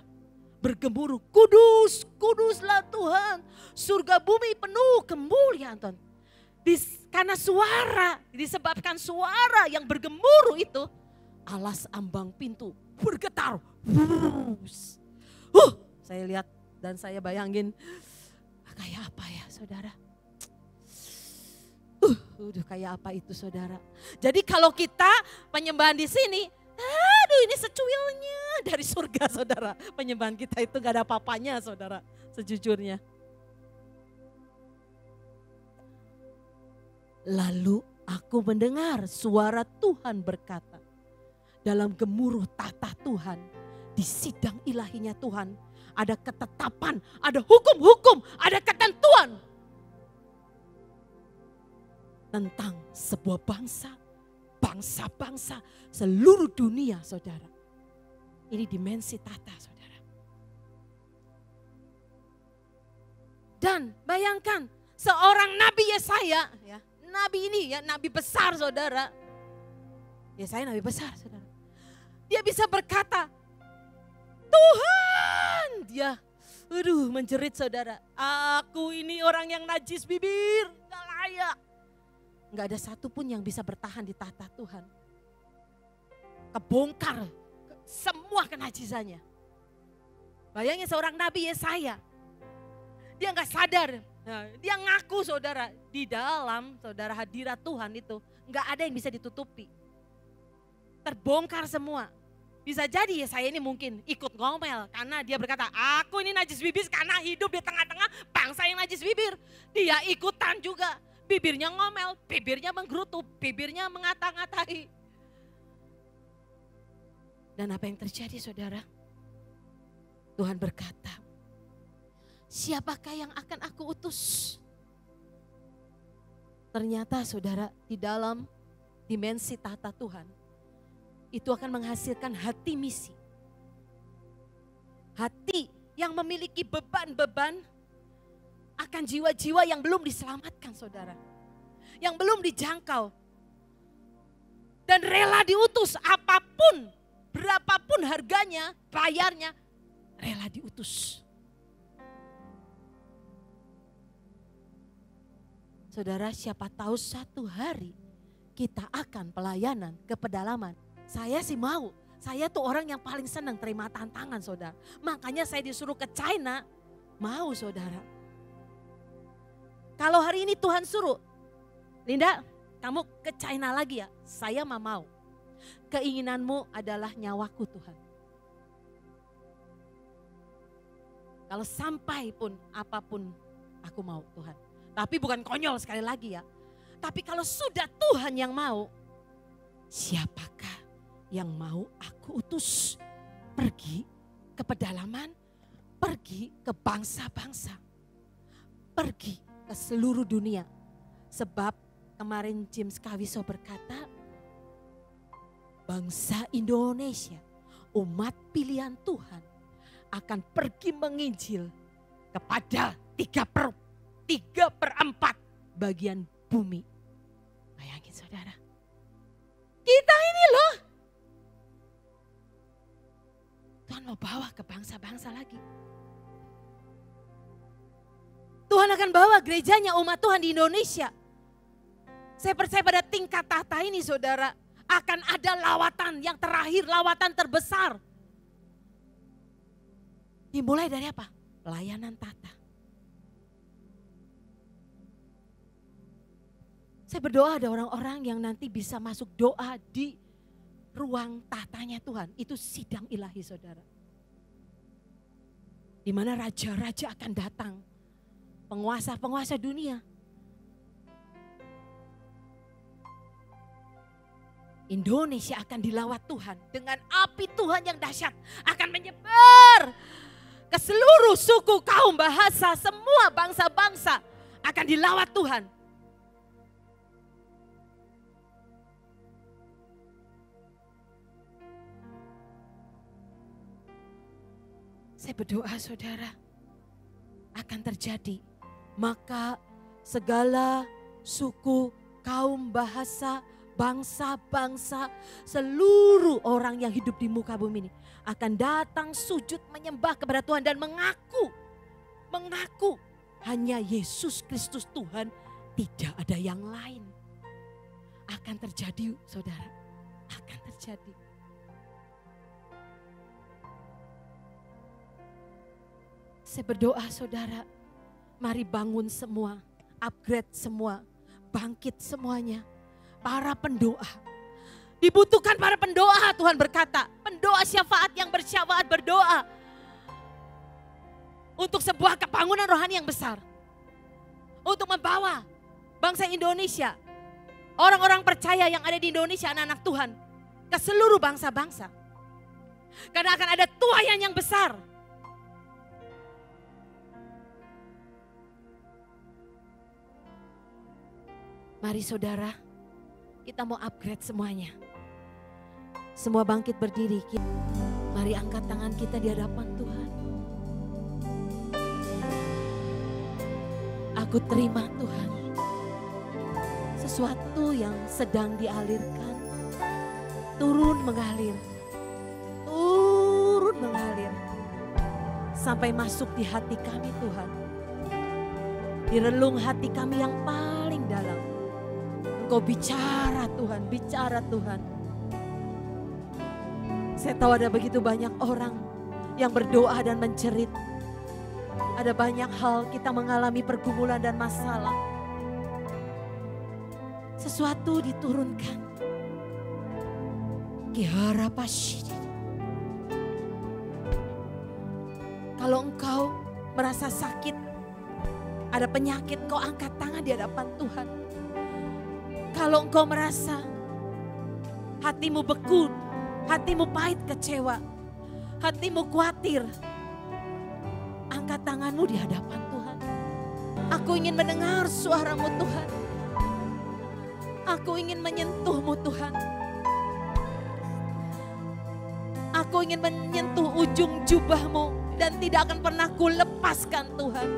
bergemuruh, kudus, kuduslah Tuhan. Surga bumi penuh kemuliaan Tuhan. Karena suara, disebabkan suara yang bergemuruh itu, alas ambang pintu bergetar. Saya lihat dan saya bayangin kayak apa ya, saudara. Udah kayak apa itu, saudara. Jadi kalau kita penyembahan di sini, aduh ini secuilnya dari surga, saudara. Penyembahan kita itu gak ada apa-apanya, saudara, sejujurnya. Lalu aku mendengar suara Tuhan berkata, dalam gemuruh tata Tuhan, di sidang ilahinya Tuhan, ada ketetapan, ada hukum-hukum, ada ketentuan tentang sebuah bangsa, bangsa-bangsa seluruh dunia, saudara. Ini dimensi tata, saudara. Dan bayangkan seorang Nabi Yesaya, ya, Nabi ini ya, Nabi besar, saudara. Yesaya Nabi besar, saudara. Dia bisa berkata, Tuhan, dia menjerit, saudara. Aku ini orang yang najis bibir, gak layak. Gak ada satupun yang bisa bertahan di tata Tuhan. Kebongkar semua kenajisannya. Bayangin seorang Nabi Yesaya. Dia gak sadar. Nah, dia ngaku, saudara, di dalam, saudara, hadirat Tuhan itu gak ada yang bisa ditutupi. Terbongkar semua. Bisa jadi ya saya ini mungkin ikut ngomel karena dia berkata, aku ini najis bibir karena hidup di tengah-tengah bangsa yang najis bibir. Dia ikutan juga. Bibirnya ngomel, bibirnya menggerutu, bibirnya mengata-ngatai. Dan apa yang terjadi, saudara? Tuhan berkata, siapakah yang akan aku utus? Ternyata, saudara, di dalam dimensi tata Tuhan, itu akan menghasilkan hati misi. Hati yang memiliki beban-beban akan jiwa-jiwa yang belum diselamatkan, saudara. Yang belum dijangkau. Dan rela diutus apapun, berapapun harganya, bayarnya, rela diutus. Saudara, siapa tahu satu hari kita akan pelayanan ke pedalaman. Saya sih mau. Saya tuh orang yang paling senang terima tantangan, saudara. Makanya saya disuruh ke China, mau, saudara. Kalau hari ini Tuhan suruh, Linda, kamu ke China lagi ya? Saya mau. Keinginanmu adalah nyawaku, Tuhan. Kalau sampai pun apapun aku mau, Tuhan. Tapi bukan konyol sekali lagi ya. Tapi kalau sudah Tuhan yang mau, siapakah yang mau aku utus? Pergi ke pedalaman, pergi ke bangsa-bangsa, pergi ke seluruh dunia. Sebab kemarin James Kawiso berkata, bangsa Indonesia, umat pilihan Tuhan akan pergi menginjil kepada 3/4 bagian bumi. Bayangin, saudara. Kita ini loh. Tuhan mau bawa ke bangsa-bangsa lagi. Tuhan akan bawa gerejanya umat Tuhan di Indonesia. Saya percaya pada tingkat tahta ini, saudara, akan ada lawatan yang terakhir, lawatan terbesar. Dimulai dari apa? Pelayanan tahta. Saya berdoa ada orang-orang yang nanti bisa masuk doa di ruang tahtanya Tuhan. Itu sidang ilahi, saudara. Di mana raja-raja akan datang. Penguasa-penguasa dunia. Indonesia akan dilawat Tuhan. Dengan api Tuhan yang dahsyat. Akan menyebar ke seluruh suku, kaum, bahasa, semua bangsa-bangsa. Akan dilawat Tuhan. Saya berdoa, saudara, akan terjadi. Maka segala suku, kaum, bahasa, bangsa-bangsa, seluruh orang yang hidup di muka bumi ini akan datang sujud menyembah kepada Tuhan dan mengaku hanya Yesus Kristus Tuhan, tidak ada yang lain. Akan terjadi, saudara, akan terjadi. Saya berdoa, saudara, mari bangun semua, upgrade semua, bangkit semuanya. Para pendoa, dibutuhkan para pendoa, Tuhan berkata. Pendoa syafaat yang bersyafaat berdoa. Untuk sebuah kebangunan rohani yang besar. Untuk membawa bangsa Indonesia, orang-orang percaya yang ada di Indonesia, anak-anak Tuhan, ke seluruh bangsa-bangsa. Karena akan ada tuaian yang besar. Mari, saudara, kita mau upgrade semuanya. Semua bangkit berdiri. Mari angkat tangan kita di hadapan Tuhan. Aku terima, Tuhan, sesuatu yang sedang dialirkan. Turun mengalir. Turun mengalir. Sampai masuk di hati kami, Tuhan. Di relung hati kami yang paling dalam. Engkau bicara, Tuhan, bicara, Tuhan. Saya tahu ada begitu banyak orang yang berdoa dan menjerit. Ada banyak hal kita mengalami pergumulan dan masalah. Sesuatu diturunkan. Kihara pasyid. Kalau engkau merasa sakit, ada penyakit, kau angkat tangan di hadapan Tuhan. Kalau engkau merasa hatimu beku, hatimu pahit, kecewa, hatimu khawatir, angkat tanganmu di hadapan Tuhan. Aku ingin mendengar suaramu, Tuhan. Aku ingin menyentuhmu, Tuhan. Aku ingin menyentuh ujung jubahmu dan tidak akan pernah ku lepaskan Tuhan.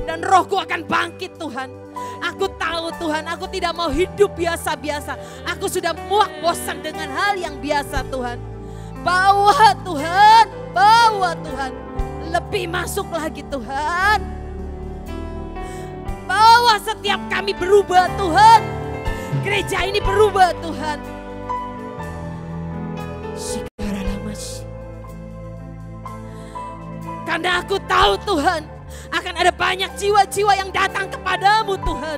Dan rohku akan bangkit Tuhan. Aku tahu Tuhan, aku tidak mau hidup biasa-biasa. Aku sudah muak bosan dengan hal yang biasa Tuhan. Bawa Tuhan, bawa Tuhan. Lebih masuk lagi Tuhan. Bawa setiap kami berubah Tuhan. Gereja ini berubah Tuhan. Karena aku tahu Tuhan, akan ada banyak jiwa-jiwa yang datang kepadamu Tuhan.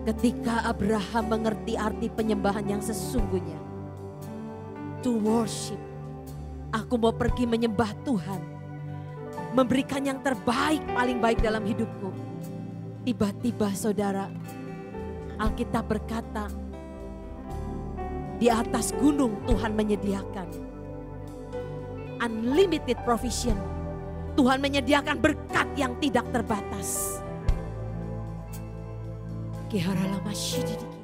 Ketika Abraham mengerti arti penyembahan yang sesungguhnya, to worship, aku mau pergi menyembah Tuhan, memberikan yang terbaik, paling baik dalam hidupku. Tiba-tiba saudara, Alkitab berkata, di atas gunung Tuhan menyediakan unlimited provision. Tuhan menyediakan berkat yang tidak terbatas. Keharalamashidiki.